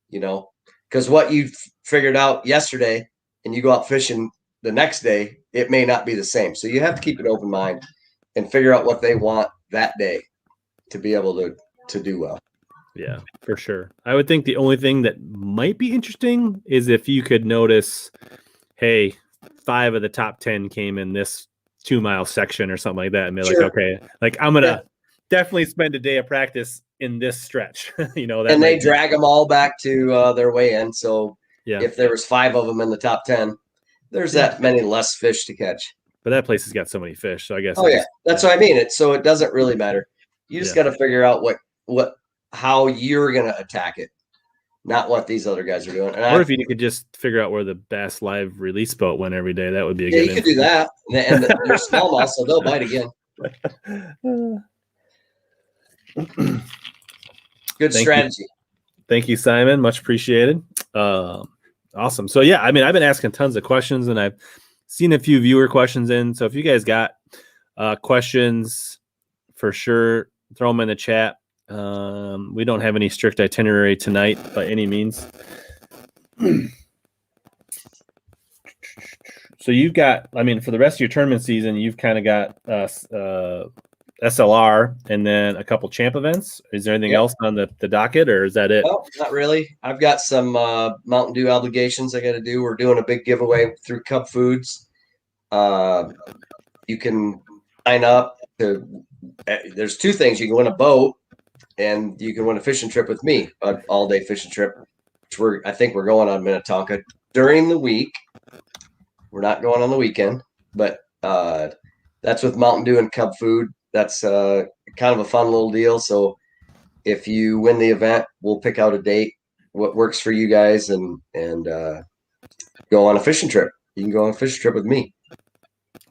because what you figured out yesterday and you go out fishing the next day, it may not be the same. So you have to keep an open mind and figure out what they want that day to be able to do well. Yeah, for sure. I would think the only thing that might be interesting is if you could notice, hey, 5 of the top 10 came in this 2-mile section or something like that. And be like, okay, like I'm going to definitely spend a day of practice in this stretch, and they drag them all back to their way in. So if there was 5 of them in the top 10, there's that many less fish to catch. But that place has got so many fish, so I guess. Oh yeah, that's what I mean. So it doesn't really matter. You just got to figure out how you're gonna attack it, not what these other guys are doing. Or if you could just figure out where the Bass Live release boat went every day, that would be a good. You could do that, and they're smallmouth, so they'll bite again. Good strategy. Thank you, Simon. Much appreciated. Awesome. So yeah, I've been asking tons of questions, and I've seen a few viewer questions in. So if you guys got questions, for sure, throw them in the chat. We don't have any strict itinerary tonight by any means. So you've got, for the rest of your tournament season, you've kind of got SLR and then a couple champ events. Is there anything else on the docket, or is that it? No, not really. I've got some Mountain Dew obligations I got to do. We're doing a big giveaway through Cub Foods. You can sign up to. There's 2 things. You can win a boat, and you can win a fishing trip with me, an all-day fishing trip. Which I think we're going on Minnetonka during the week. We're not going on the weekend, but that's with Mountain Dew and Cub Food. That's kind of a fun little deal. So if you win the event, we'll pick out a date, what works for you guys, and go on a fishing trip. You can go on a fishing trip with me.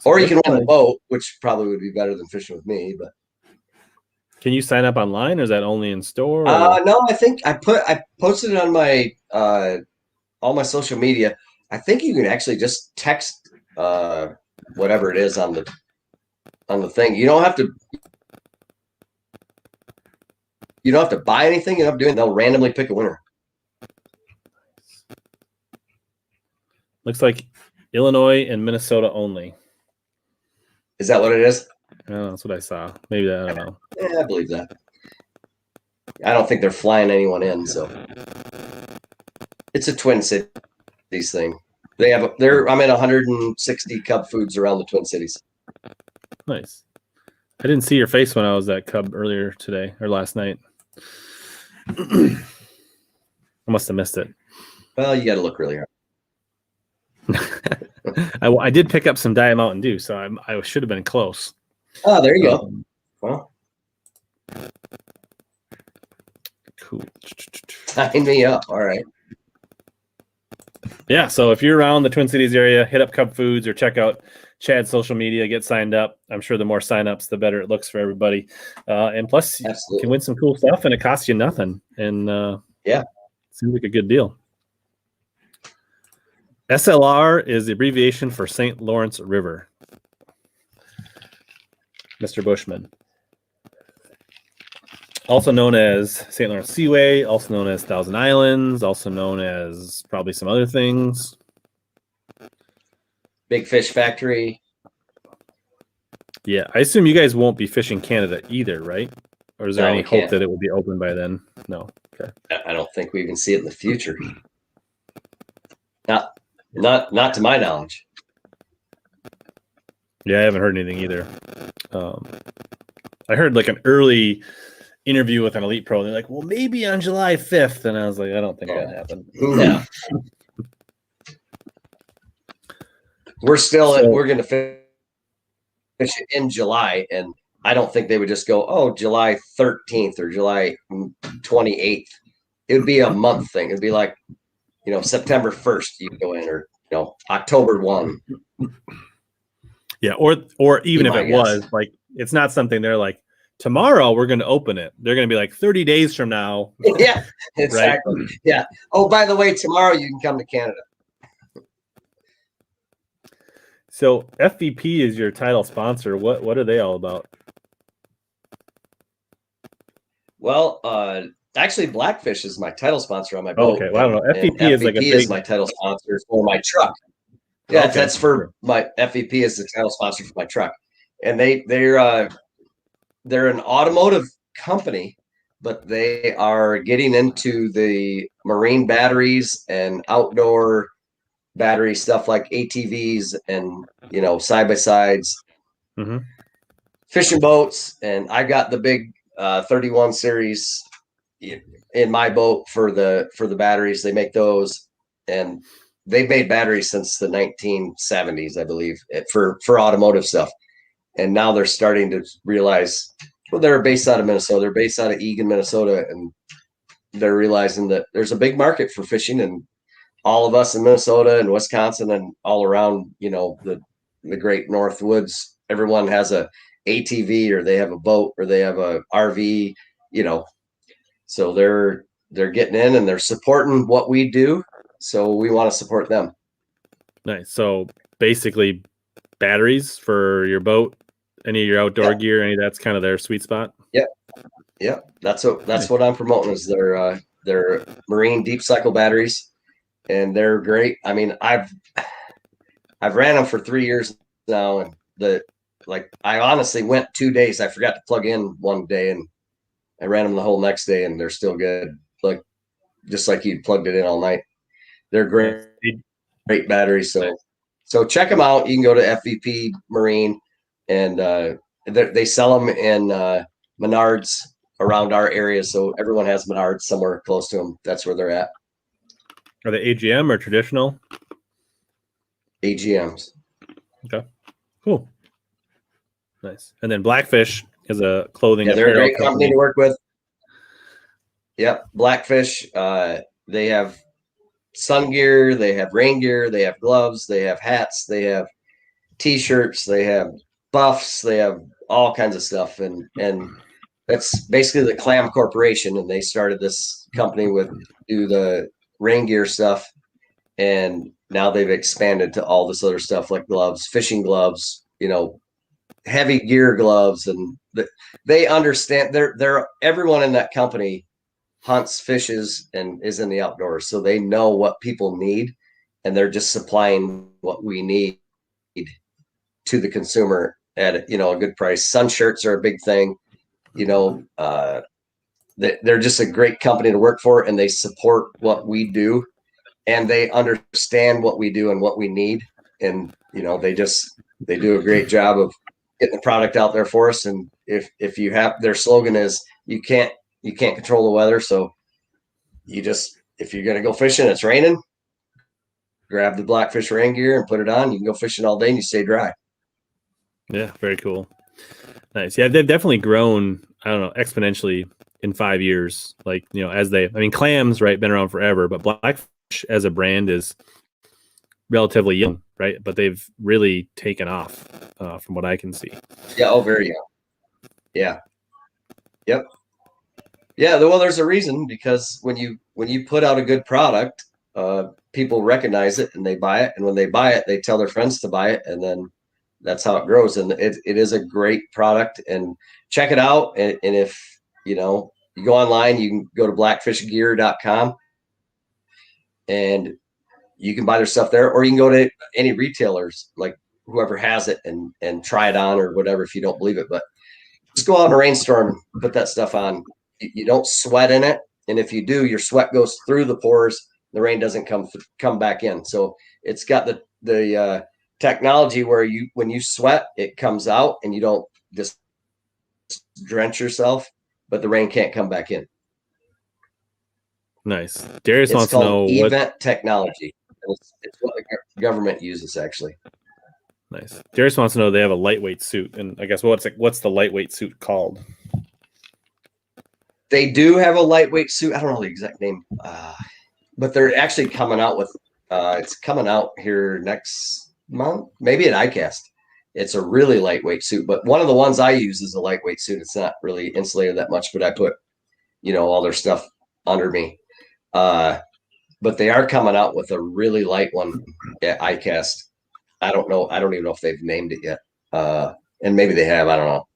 Or you can win a boat, which probably would be better than fishing with me. But can you sign up online, or is that only in store? No, I think I posted it on my all my social media. I think you can actually just text whatever it is on the thing. You don't have to buy anything. You don't have to do it. They'll randomly pick a winner. Looks like Illinois and Minnesota only. Is that what it is? Oh, that's what I saw. Maybe that, I don't know. Yeah, I believe that. I don't think they're flying anyone in, so it's a Twin Cities thing. I'm at 160 Cub Foods around the Twin Cities. Nice. I didn't see your face when I was at Cub earlier today or last night. I must have missed it. Well, you got to look really hard. I did pick up some Diet Mountain Dew, so I should have been close. Oh, there you go. Well, cool. Sign me up. All right. Yeah, so if you're around the Twin Cities area, hit up Cub Foods or check out Chad's social media, get signed up. I'm sure the more signups, the better it looks for everybody. And plus, you can win some cool stuff, and it costs you nothing. And yeah, seems like a good deal. SLR is the abbreviation for St. Lawrence River. Mr. Bushman. Also known as St. Lawrence Seaway, also known as Thousand Islands, also known as probably some other things. Big Fish Factory. Yeah, I assume you guys won't be fishing Canada either, right? Or is there No, any we hope can't. that it will be open by then? No. Okay. I don't think we even see it in the future. Not to my knowledge. Yeah, I haven't heard anything either. I heard like an early interview with an elite pro. They're like, well, maybe on July 5th. And I was like, I don't think that happened. No. We're going to fish it in July. And I don't think they would just go, oh, July 13th or July 28th. It would be a month thing. It'd be like, September 1st you go in, or, October 1. Yeah. Or even if it was like, it's not something they're like, tomorrow we're going to open it. They're going to be like 30 days from now. Yeah, exactly. Right? Yeah. Oh, by the way, tomorrow you can come to Canada. So FVP is your title sponsor. What are they all about? Well, actually, Blackfish is my title sponsor on my boat. Okay, well, I don't know. FVP is like is my title sponsor for my truck. Yeah, okay. That's for my FVP is the title sponsor for my truck, and they're an automotive company, but they are getting into the marine batteries and outdoor battery stuff like ATVs and side by sides, fishing boats, and I got the big 31 series in my boat for the batteries. They make those, and they've made batteries since the 1970s, I believe, for automotive stuff. And now they're starting to realize, well, they're based out of Minnesota. They're based out of Eagan, Minnesota, and they're realizing that there's a big market for fishing, and all of us in Minnesota and Wisconsin and all around, the great North Woods, everyone has a ATV, or they have a boat, or they have a RV, so they're getting in and they're supporting what we do. So we want to support them. Nice. So basically batteries for your boat, any of your outdoor gear, that's kind of their sweet spot. Yeah. That's what I'm promoting is their marine deep cycle batteries. And they're great. I mean, I've ran them for 3 years now, and I honestly went 2 days. I forgot to plug in one day, and I ran them the whole next day, and they're still good. Like just like you plugged it in all night. They're great batteries. So check them out. You can go to FVP Marine, and they sell them in Menards around our area. So everyone has Menards somewhere close to them. That's where they're at. Are they AGM or traditional? AGMs. Okay, cool, nice. And then Blackfish is a clothing. Yeah, they're a great company to work with. Yep, Blackfish. They have sun gear, they have rain gear, they have gloves, they have hats, they have T-shirts, they have buffs, they have all kinds of stuff, and that's basically the Clam Corporation, and they started this company do the rain gear stuff, and now they've expanded to all this other stuff like gloves, fishing gloves, heavy gear gloves, and they understand. They're everyone in that company hunts, fishes, and is in the outdoors, so they know what people need, and they're just supplying what we need to the consumer at a good price. Sun shirts are a big thing. They're just a great company to work for, and they support what we do, and they understand what we do and what we need. And, they do a great job of getting the product out there for us. And if you have, their slogan is, you can't control the weather. So if you're going to go fishing, it's raining, grab the Blackfish rain gear and put it on. You can go fishing all day and you stay dry. Yeah. Very cool. Nice. Yeah. They've definitely grown, I don't know, exponentially in 5 years. Like, clams, right, been around forever, but Blackfish as a brand is relatively young, right? But they've really taken off from what I can see. Yeah. Oh, very young. Yeah. Yep. Yeah. Well, there's a reason, because when you put out a good product, people recognize it and they buy it. And when they buy it, they tell their friends to buy it. And then that's how it grows. And it is a great product, and check it out. And if, you know, you go online, you can go to blackfishgear.com and you can buy their stuff there, or you can go to any retailers, like whoever has it, and try it on or whatever, if you don't believe it. But just go out in a rainstorm and put that stuff on. You don't sweat in it. And if you do, your sweat goes through the pores. The rain doesn't come back in. So it's got the technology where when you sweat, it comes out and you don't just drench yourself, but the rain can't come back in. Nice. Darius wants to know event technology. It's what the government uses, actually. Nice. Darius wants to know they have a lightweight suit, and I guess what's the lightweight suit called? They do have a lightweight suit. I don't know the exact name, but they're actually coming out with. It's coming out here next month, maybe at ICAST. It's a really lightweight suit, but one of the ones I use is a lightweight suit. It's not really insulated that much, but I put, you know, all their stuff under me. But they are coming out with a really light one at ICAST. I don't know. I don't even know if they've named it yet. And maybe they have. I don't know.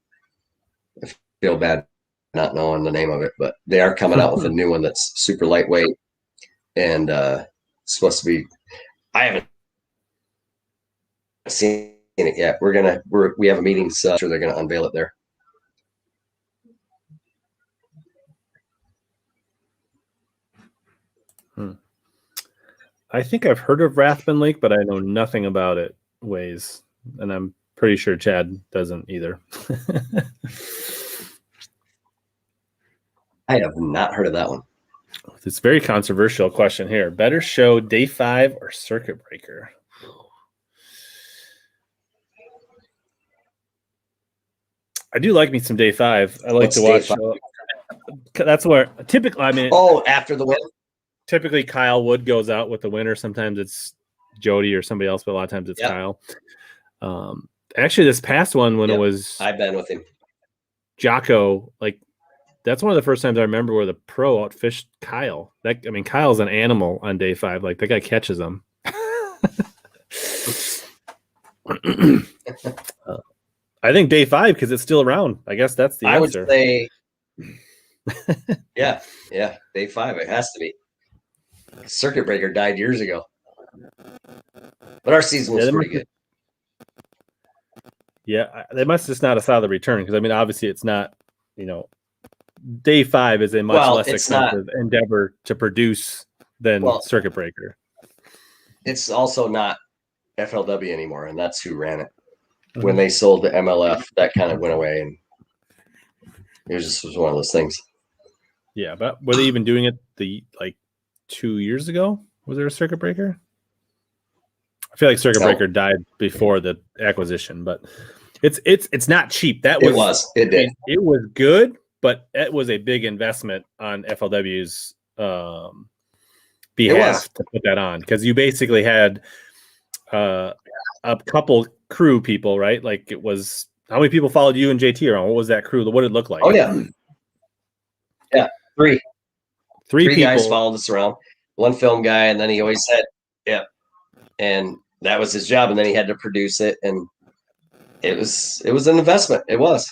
I feel bad not knowing the name of it, but they are coming out with a new one that's super lightweight, and it's supposed to be. I haven't seen it yet. We have a meeting, so I'm sure they're gonna unveil it there. I think I've heard of Rathbun Lake, but I know nothing about it, Waze, and I'm pretty sure Chad doesn't either. I have not heard of that one. It's a very controversial question here. Better show day 5 or circuit breaker? I do like me some day 5. I like to watch. That's where typically, I mean. Oh, after the win. Typically, Kyle Wood goes out with the winner. Sometimes it's Jody or somebody else, but a lot of times it's Kyle. Actually, this past one when it was, I've been with him. Jocko, like that's one of the first times I remember where the pro outfished Kyle. Kyle's an animal on day 5. Like that guy catches them. I think day 5 because it's still around. I guess that's the answer. Would say, yeah, day 5. It has to be. Circuit breaker died years ago, but our season was pretty good. Yeah, they must just not have saw the return because I mean, obviously, it's not. You know, day 5 is a much less expensive endeavor to produce than circuit breaker. It's also not FLW anymore, and that's who ran it. When they sold the MLF, that kind of went away, and it was one of those things. Yeah, but were they even doing it 2 years ago? Was there a circuit breaker? I feel like circuit breaker died before the acquisition, but it's not cheap. It was good, but it was a big investment on FLW's behalf to put that on because you basically had a couple crew people, right? Like it was how many people followed you and JT around? What was that crew? What did it look like? Oh yeah, three people. Guys followed us around. One film guy, and then he always said, and that was his job. And then he had to produce it, and it was an investment. It was.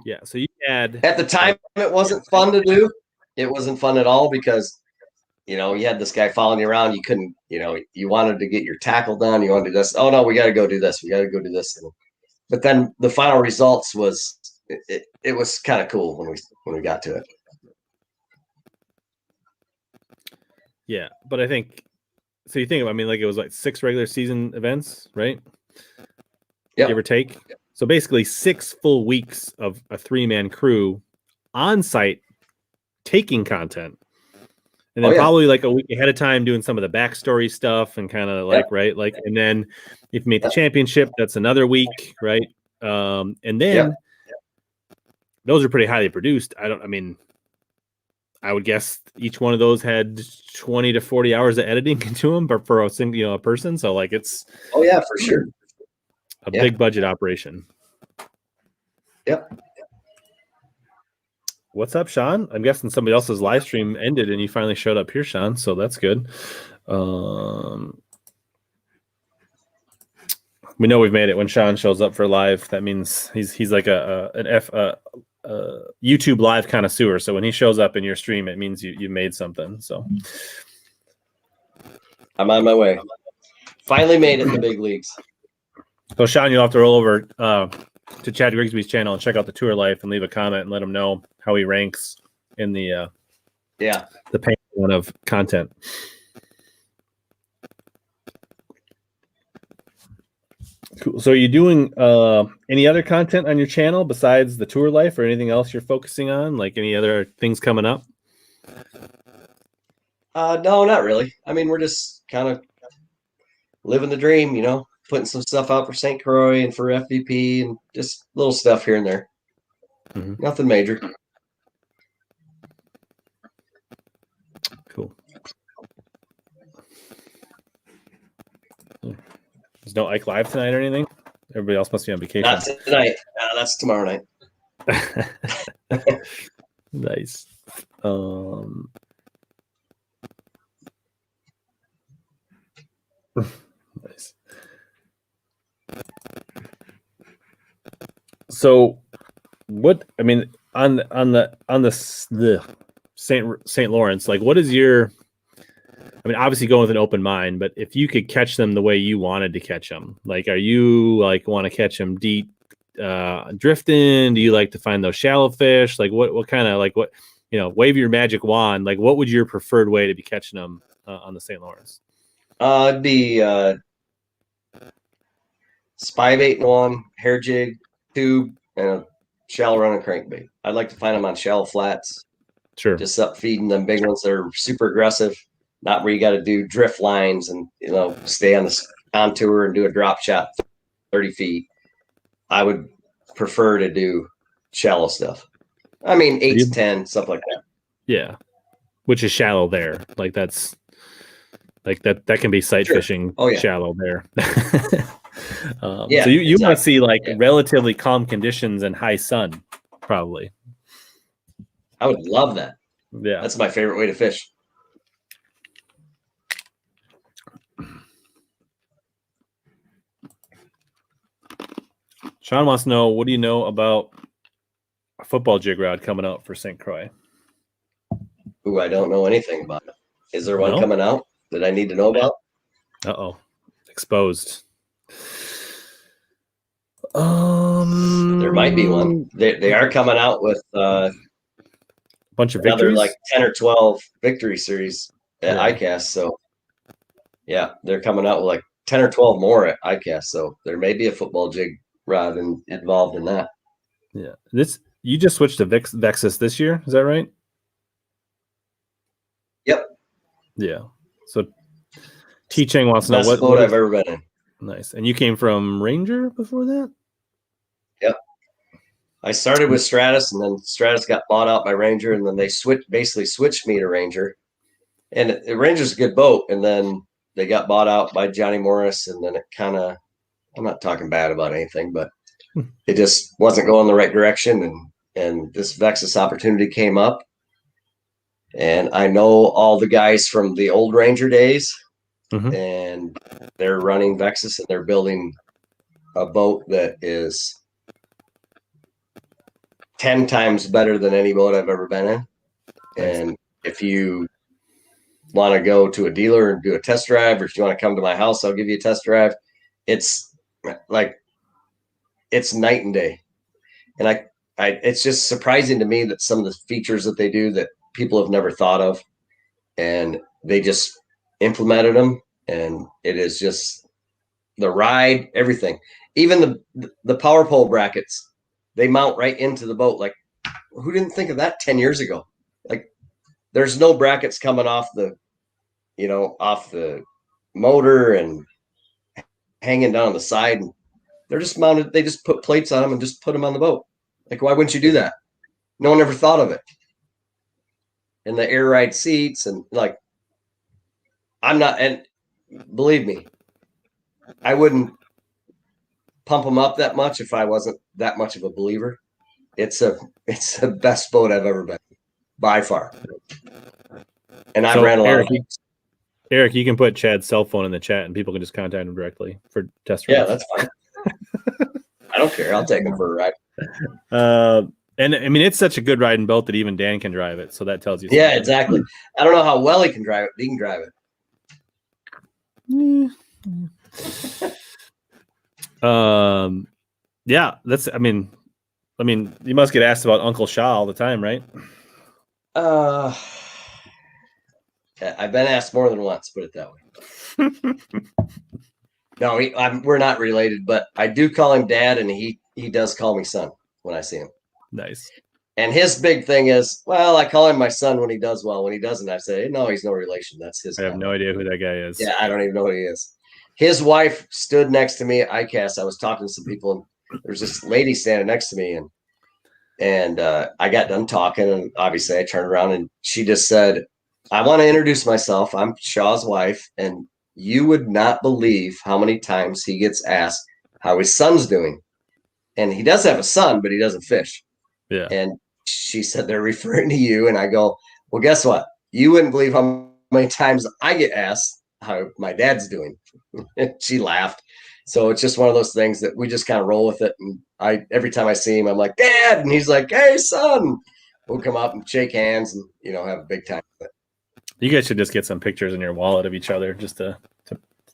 Yeah. So you had at the time it wasn't fun to do. It wasn't fun at all because you had this guy following you around. You couldn't, you wanted to get your tackle done. You wanted to do this. Oh no, we got to go do this. We got to go do this. But then the final results was it was kind of cool when we got to it. Yeah, but I think so. You think of, it was like 6 regular season events, right? Yeah, give or take. So basically 6 full weeks of a 3-man crew on site taking content, and then probably like a week ahead of time doing some of the backstory stuff and kind of right, and then if you make the championship, that's another week, right? And then those are pretty highly produced. I would guess each one of those had 20 to 40 hours of editing into them, but for a single, a person. So it's for sure a big budget operation. Yep. What's up, Sean? I'm guessing somebody else's live stream ended and you finally showed up here, Sean. So that's good. Let's We know we've made it when Sean shows up for live. That means he's like a YouTube live connoisseur. So when he shows up in your stream, it means you made something. So I'm on my way. Finally made it in the big leagues. So Sean, you'll have to roll over to Chad Grigsby's channel and check out the tour life and leave a comment and let him know how he ranks in the pantheon of content. Cool. So are you doing any other content on your channel besides the tour life or anything else you're focusing on? Like any other things coming up? No, not really. I mean, we're just kind of living the dream, you know, putting some stuff out for St. Croix and for FVP and just little stuff here and there. Mm-hmm. Nothing major. Cool. There's no Ike Live tonight or anything? Everybody else must be on vacation. Not tonight. That's tomorrow night. Nice. Nice. So, what I mean on the St. Lawrence, like, what is your? I mean, obviously going with an open mind, but if you could catch them the way you wanted to catch them, like, are you like want to catch them deep, drifting? Do you like to find those shallow fish? Like, what kind of like what wave your magic wand? Like, what would your preferred way to be catching them on the St. Lawrence? It'd be spy bait one, hair jig, tube, and a shallow running crankbait. I'd like to find them on shallow flats. Sure. Just up feeding them big ones that are super aggressive, not where you got to do drift lines and stay on the contour and do a drop shot 30 feet. I would prefer to do shallow stuff. I mean, 8 to 10, stuff like that. Yeah, which is shallow there. Like that's. Like that can be sight fishing shallow there. So you want to see like relatively calm conditions and high sun, probably. I would love that. Yeah, that's my favorite way to fish. Sean wants to know, what do you know about a football jig rod coming out for St. Croix? Ooh, I don't know anything about it. Is there one coming out that I need to know about? Uh-oh. Exposed. There might be one. They are coming out with a bunch of another victories? like 10 or 12 victory series at ICAST. So yeah, they're coming out with like 10 or 12 more at ICAST. So there may be a football jig rod involved in that. Yeah. You just switched to Vexus this year, is that right? Yep. Yeah. So T Chang wants to know what boat I've ever been in. Nice. And you came from Ranger before that? Yep. I started with Stratus, and then Stratus got bought out by Ranger, and then they basically switched me to Ranger. And Ranger's a good boat, and then they got bought out by Johnny Morris, and then it kind of, I'm not talking bad about anything, but it just wasn't going the right direction, and this Vexus opportunity came up. And I know all the guys from the old Ranger days, and they're running Vexus, and they're building a boat that is 10 times better than any boat I've ever been in. And if you want to go to a dealer and do a test drive, or if you want to come to my house, I'll give you a test drive. It's like, it's night and day. And it's just surprising to me that some of the features that they do that people have never thought of, and they just implemented them, and it is just the ride, everything. Even the power pole brackets, they mount right into the boat. Like, who didn't think of that 10 years ago? Like, there's no brackets coming off the motor and hanging down the side, and they're just mounted. They just put plates on them and just put them on the boat. Like, why wouldn't you do that? No one ever thought of it. And the air ride seats, and like, I'm not, and believe me, I wouldn't pump them up that much if I wasn't that much of a believer. It's the best boat I've ever been, by far. And I've ran a lot of boats. Eric, you can put Chad's cell phone in the chat and people can just contact him directly for test Yeah, rides. that's fine. I don't care. I'll take him for a ride. And I mean, it's such a good riding boat that even Dan can drive it. So that tells you something. Yeah, exactly. I don't know how well he can drive it, but he can drive it. Yeah, that's, I mean, you must get asked about Uncle Shaw all the time, right? I've been asked more than once, put it that way. No, we're not related, but I do call him Dad, and he does call me son when I see him. Nice. And his big thing is, well, I call him my son when he does well. When he doesn't, I say, no, he's no relation. That's his. I have no idea who that guy is. Yeah, I don't even know who he is. His wife stood next to me at ICAST. I was talking to some people, and there was this lady standing next to me, and I got done talking, and obviously I turned around, and she just said, I want to introduce myself. I'm Shaw's wife, and you would not believe how many times he gets asked how his son's doing. And he does have a son, but he doesn't fish. Yeah. And she said, they're referring to you. And I go, well, guess what? You wouldn't believe how many times I get asked how my dad's doing. She laughed. So it's just one of those things that we just kind of roll with it. And every time I see him, I'm like, Dad. And he's like, hey, son. We'll come up and shake hands and, have a big time with it. You guys should just get some pictures in your wallet of each other just to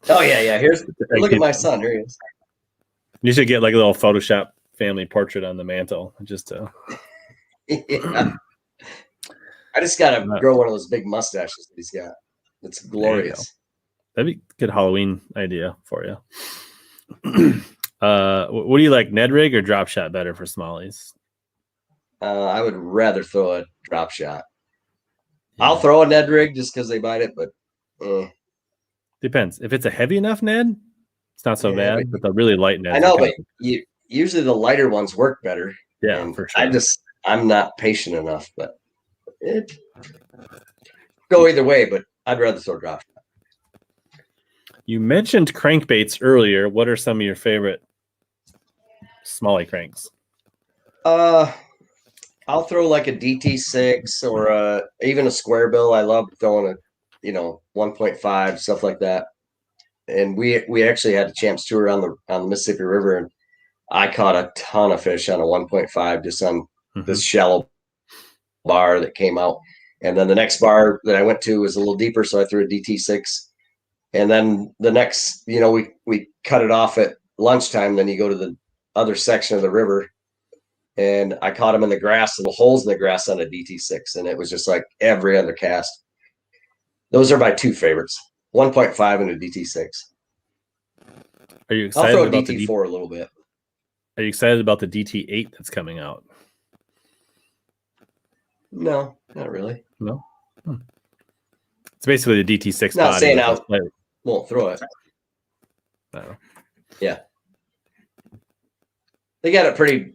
Oh, yeah. Look at my son. Here he is. You should get like a little Photoshop family portrait on the mantle just to. Yeah. I just got to grow one of those big mustaches that he's got. It's glorious. That'd be a good Halloween idea for you. What do you like, Ned rig or drop shot better for smallies? I would rather throw a drop shot. Yeah. I'll throw a Ned rig just because they bite it, but depends. If it's a heavy enough Ned, it's not so bad. But the really light Ned, I know, but usually the lighter ones work better. Yeah, for sure. I'm not patient enough, but it go either way. But I'd rather throw drop shot. You mentioned crankbaits earlier. What are some of your favorite smallie cranks? I'll throw like a DT6 or even a square bill. I love throwing 1.5, stuff like that. And we actually had a champs tour on the Mississippi River, and I caught a ton of fish on a 1.5 just on this shallow bar that came out. And then the next bar that I went to was a little deeper, so I threw a DT6. And then the next, we cut it off at lunchtime. Then you go to the other section of the river, and I caught him in the grass, little holes in the grass on a DT6, and it was just like every other cast. Those are my two favorites: 1.5 and a DT6. Are you excited? I'll throw a DT4 a little bit. Are you excited about the DT8 that's coming out? No, not really. No. It's basically the DT6 not body. Saying I won't throw it. No. Yeah, they got a pretty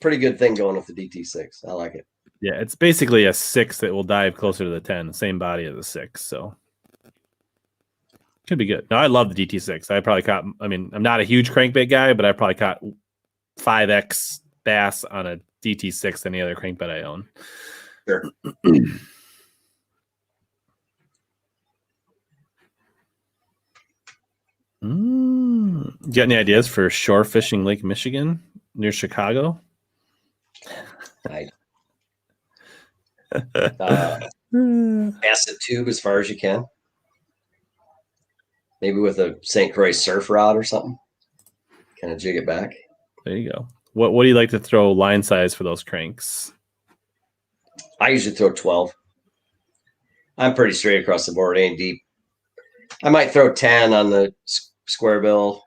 good thing going with the DT6. I like it. Yeah, it's basically a 6 that will dive closer to the 10, same body as a 6, so could be good. No, I love the DT6. I probably caught, I'm not a huge crankbait guy, but I probably caught 5x bass on a DT6 than any other crankbait I own. Sure. Got any ideas for shore fishing Lake Michigan near Chicago? Acid tube as far as you can. Maybe with a St. Croix surf rod or something. Kind of jig it back. There you go. What do you like to throw line size for those cranks? I usually throw 12. I'm pretty straight across the board, ain't deep. I might throw 10 on the square bill,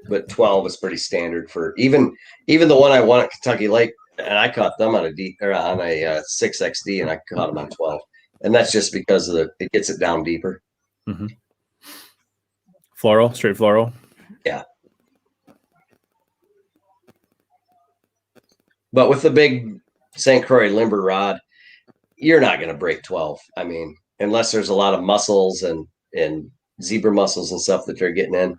but 12 is pretty standard for even the one I won at Kentucky Lake, and I caught them on a 6XD, and I caught them on 12, and that's just because it gets it down deeper. Mm-hmm. Floral, straight floral. Yeah. But with the big St. Croix limber rod, you're not going to break 12. I mean, unless there's a lot of mussels and zebra mussels and stuff that they're getting in.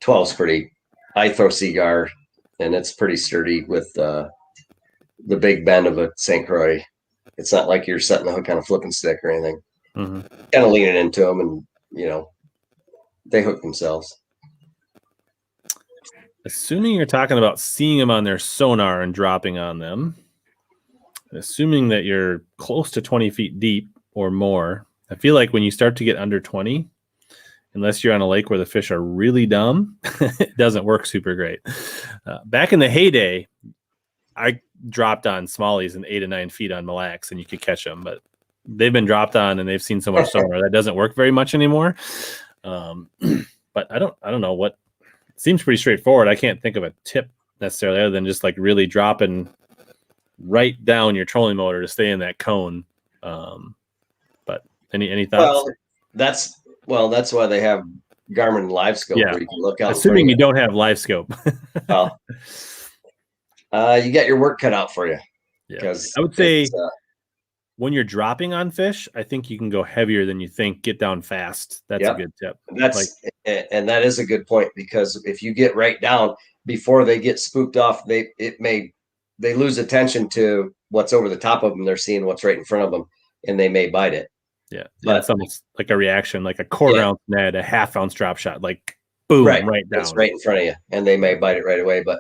12's pretty. I throw Seagar, and it's pretty sturdy with the big bend of a St. Croix. It's not like you're setting the hook on a flipping stick or anything. kind of leaning into them, and they hook themselves. Assuming you're talking about seeing them on their sonar and dropping on them, assuming that you're close to 20 feet deep or more, I feel like when you start to get under 20, unless you're on a lake where the fish are really dumb, it doesn't work super great. Back in the heyday, I dropped on smallies in 8 to 9 feet on Mille Lacs, and you could catch them, but they've been dropped on and they've seen so much sonar that doesn't work very much anymore. But I don't know what. It seems pretty straightforward. I can't think of a tip necessarily other than just like really dropping right down your trolling motor to stay in that cone. But any thoughts? Well, that's why they have Garmin Live Scope, Yeah. where you can look out. Assuming you don't have Live Scope. Well, you got your work cut out for you. Yeah. Because I would say when you're dropping on fish, I think you can go heavier than you think. Get down fast. That's a good tip. And that is a good point, because if you get right down before they get spooked off, they lose attention to what's over the top of them. They're seeing what's right in front of them, and they may bite it. Yeah, it's almost like a reaction, like a quarter ounce Ned, a half ounce drop shot, like boom, right down. It's right in front of you, and they may bite it right away. But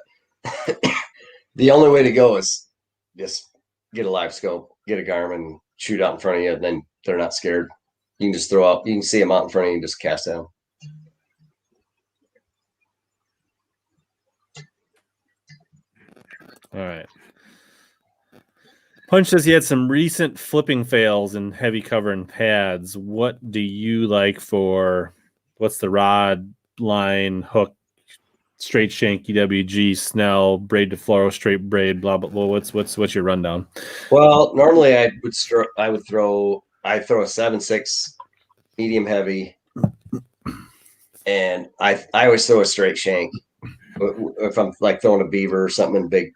the only way to go is just get a Live Scope, get a Garmin, shoot out in front of you, and then they're not scared. You can just throw up. You can see them out in front of you and just cast down. All right. Punch says he had some recent flipping fails in heavy cover and pads. What do you like for what's the rod, line, hook, straight shank, EWG, Snell, braid to fluoro, straight braid, blah blah blah. What's your rundown? Well, normally I throw a 7.6 medium heavy, and I always throw a straight shank if I'm like throwing a beaver or something big,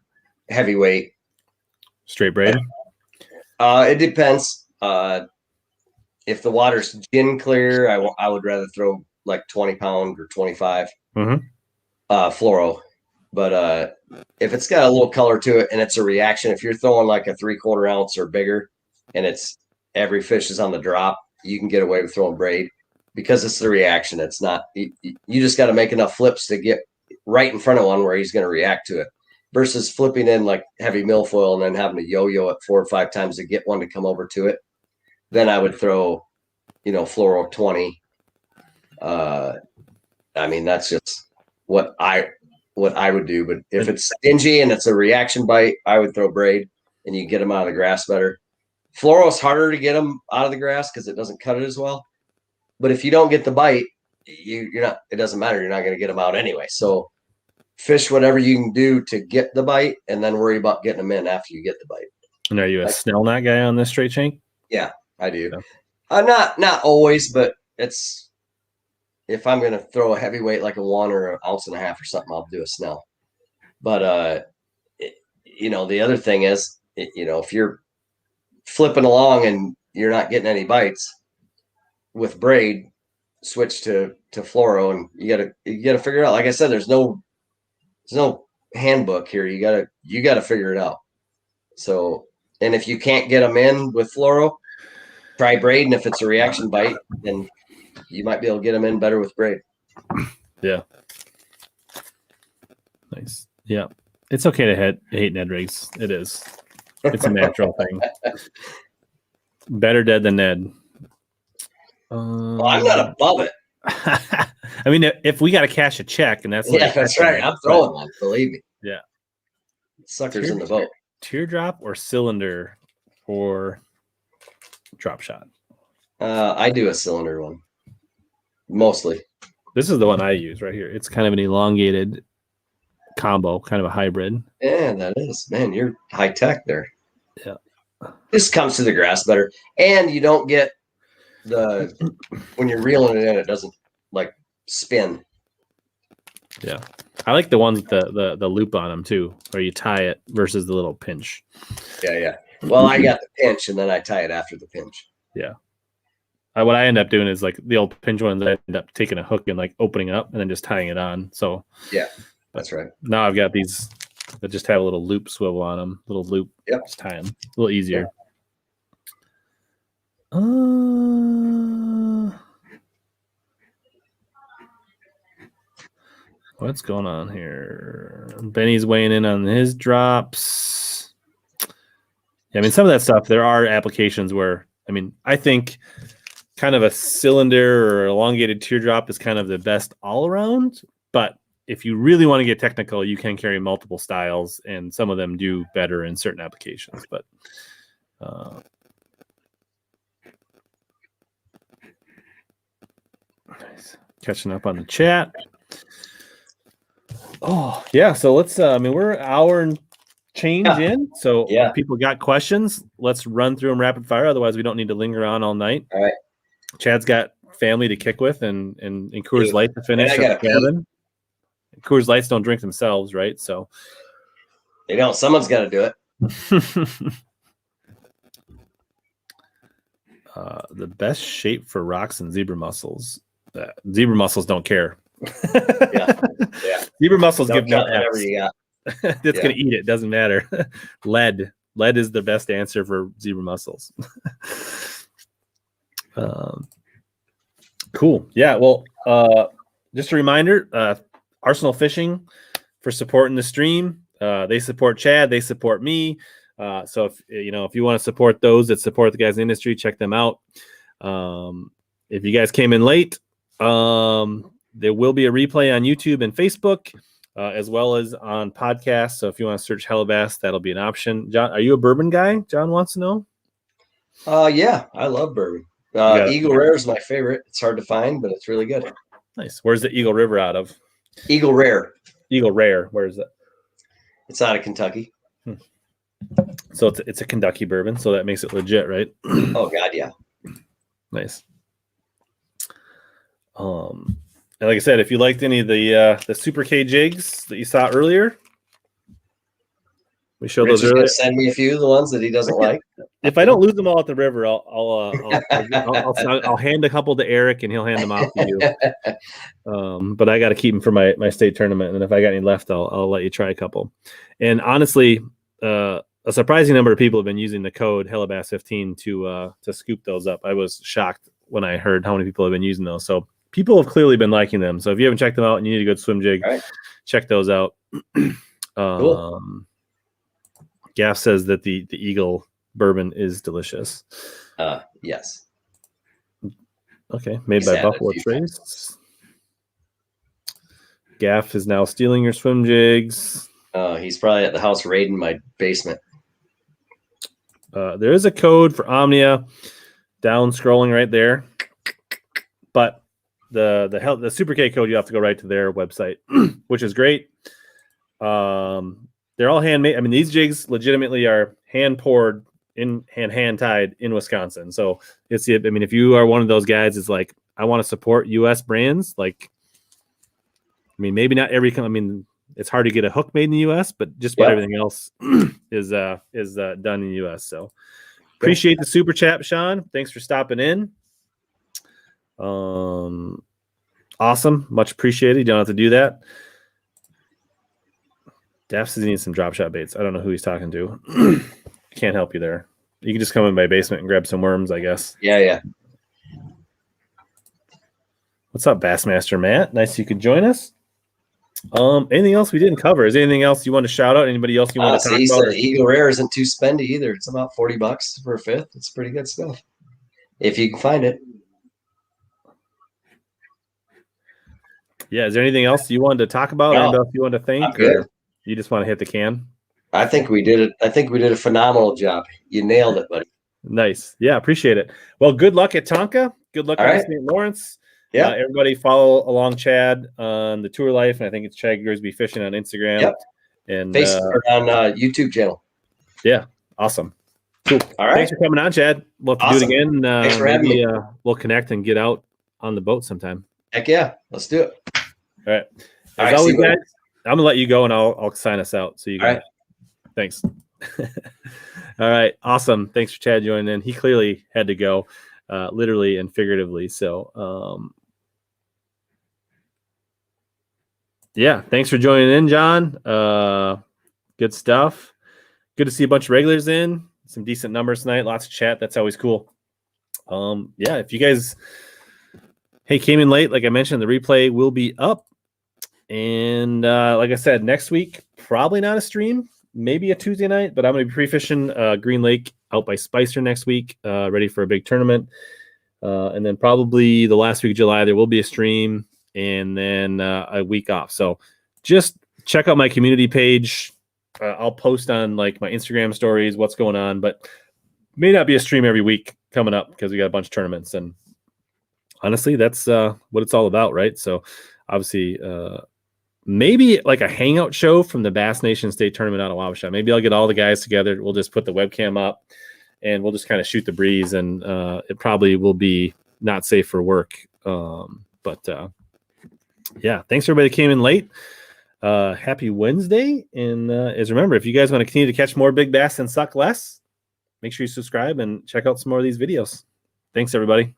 heavyweight. Straight braid? It depends. If the water's gin clear, I would rather throw like 20 pound or 25 fluoro. But if it's got a little color to it and it's a reaction, if you're throwing like a 3/4 ounce or bigger, and it's every fish is on the drop, you can get away with throwing braid because it's the reaction. It's not, you just got to make enough flips to get right in front of one where he's going to react to it, versus flipping in like heavy milfoil and then having to yo-yo it 4 or 5 times to get one to come over to it. Then I would throw, fluoro 20. I mean, that's just what I would do. But if it's stingy and it's a reaction bite, I would throw braid, and you get them out of the grass better. Fluoro is harder to get them out of the grass because it doesn't cut it as well. But if you don't get the bite, you're not. It doesn't matter. You're not going to get them out anyway. So fish whatever you can do to get the bite, and then worry about getting them in after you get the bite. And are you a Snell knot guy on this straight shank? Yeah, I do. Yeah. Not always, but it's if I'm going to throw a heavyweight like a 1 or an ounce and a half or something, I'll do a Snell. But the other thing is, if you're flipping along and you're not getting any bites with braid, switch to fluoro, and you gotta figure it out. Like I said, there's no handbook here. You gotta figure it out. So, and if you can't get them in with fluoro, try braid, and if it's a reaction bite, then you might be able to get them in better with braid. Yeah. Nice. Yeah. It's okay to hate Ned rigs. It is. It's a natural thing. Better dead than Ned. Well, I'm not above it. I mean, if we got to cash a check, and that's that's right. I'm throwing one. Believe me. Yeah. Suckers in the boat. Teardrop or cylinder for drop shot? I do a cylinder one. Mostly. This is the one I use right here. It's kind of an elongated combo, kind of a hybrid. Yeah, that is. Man, you're high tech there. Yeah. This comes to the grass better. And you don't get when you're reeling it in, it doesn't like spin. Yeah. I like the ones with the loop on them too, where you tie it versus the little pinch. Yeah. Well, I got the pinch and then I tie it after the pinch. Yeah. What I end up doing is like the old pinch ones, I end up taking a hook and like opening up and then just tying it on. So yeah, that's right. Now I've got these that just have a little loop swivel on them, little loop. Yep. Just tie them. A little easier. Yeah. What's going on here? Benny's weighing in on his drops. Yeah, I mean, some of that stuff, there are applications where, I mean, I think kind of a cylinder or elongated teardrop is kind of the best all around. But if you really want to get technical, you can carry multiple styles, and some of them do better in certain applications. But nice. Catching up on the chat. Oh, yeah. So let's, I mean, we're an hour and change in. So if people got questions, let's run through them rapid fire. Otherwise, we don't need to linger on all night. All right. Chad's got family to kick with and Coors Light to finish. Coors Lights don't drink themselves, right? So they don't. Someone's got to do it. The best shape for rocks and zebra mussels. Zebra mussels don't care. Yeah. Zebra mussels Don't give no whatever Fs. you got. It's gonna eat it. Doesn't matter. Lead is the best answer for zebra mussels. Cool. Yeah. Well, just a reminder, Arsenal Fishing for supporting the stream. They support Chad. They support me. So if you want to support those that support the guys in the industry, check them out. If you guys came in late, there will be a replay on YouTube and Facebook, as well as on podcasts. So if you want to search HellaBass, that'll be an option. John, are you a bourbon guy? John wants to know. Yeah, I love bourbon. Eagle Rare is my favorite. It's hard to find, but it's really good. Nice. Where's the Eagle River out of? Eagle Rare. Eagle Rare. Where is it? It's out of Kentucky. So it's a Kentucky bourbon, so that makes it legit, right? Oh God, yeah. Nice. And like I said, if you liked any of the Super K jigs that you saw earlier, we showed those earlier. Send me a few of the ones that he doesn't like. If I don't lose them all at the river, I'll hand a couple to Eric, and he'll hand them off to you. But I got to keep them for my state tournament, and if I got any left, I'll let you try a couple. And honestly, a surprising number of people have been using the code HellaBass15 to scoop those up. I was shocked when I heard how many people have been using those. So people have clearly been liking them. So if you haven't checked them out and you need a good swim jig, check those out. Cool. Gaff says that the Eagle bourbon is delicious. Yes. Okay, made by Buffalo Trace. Gaff is now stealing your swim jigs. He's probably at the house raiding my basement. There is a code for Omnia down scrolling right there, but the Super K code, you have to go right to their website, which is great. They're all handmade. I mean, these jigs legitimately are hand poured hand tied in Wisconsin. So if you are one of those guys, it's like, I want to support U.S. brands. Like, I mean, maybe not every. I mean, it's hard to get a hook made in the U.S., but just about everything else is done in the U.S. So appreciate the super chat, Sean. Thanks for stopping in. Awesome, much appreciated. You don't have to do that. Daff says he needs some drop shot baits. I don't know who he's talking to. Can't help you there. You can just come in my basement and grab some worms, I guess. Yeah. What's up, Bassmaster Matt? Nice you could join us. Anything else we didn't cover? Is there anything else you want to shout out? Anybody else you want to talk about? Eagle Rare isn't too spendy either. It's about $40 for a fifth. It's pretty good stuff if you can find it. Yeah. Is there anything else you wanted to talk about? No, or anything else you want to think? Or you just want to hit the can? I think we did it. I think we did a phenomenal job. You nailed it, buddy. Nice. Yeah, appreciate it. Well, good luck at Tonka. Good luck at St. Lawrence. Yeah. Everybody follow along Chad on the Tour Life, and I think it's Chad Grigsby Fishing on Instagram. Yep. And Facebook on YouTube channel. Yeah. Awesome. Cool. All right. Thanks for coming on, Chad. We'll have to do it again. Thanks for having me. We'll connect and get out on the boat sometime. Heck yeah. Let's do it. All right. As always, guys, I'm gonna let you go and I'll sign us out. So you guys. Thanks. All right. Awesome. Thanks for Chad joining in. He clearly had to go, literally and figuratively. So yeah, thanks for joining in, John. Good stuff. Good to see a bunch of regulars in. Some decent numbers tonight. Lots of chat. That's always cool. Yeah, if you guys came in late, like I mentioned, the replay will be up. And like I said, next week, probably not a stream, maybe a Tuesday night, but I'm going to be pre-fishing Green Lake out by Spicer next week, ready for a big tournament. And then probably the last week of July, there will be a stream and then a week off. So just check out my community page. I'll post on like my Instagram stories, what's going on, but may not be a stream every week coming up because we got a bunch of tournaments. And honestly, that's what it's all about, right? So obviously, maybe like a hangout show from the Bass Nation State Tournament out of Wabasha. Maybe I'll get all the guys together. We'll just put the webcam up and we'll just kind of shoot the breeze. And it probably will be not safe for work. Yeah, thanks everybody that came in late. Happy Wednesday. And as remember, if you guys want to continue to catch more big bass and suck less, make sure you subscribe and check out some more of these videos. Thanks, everybody.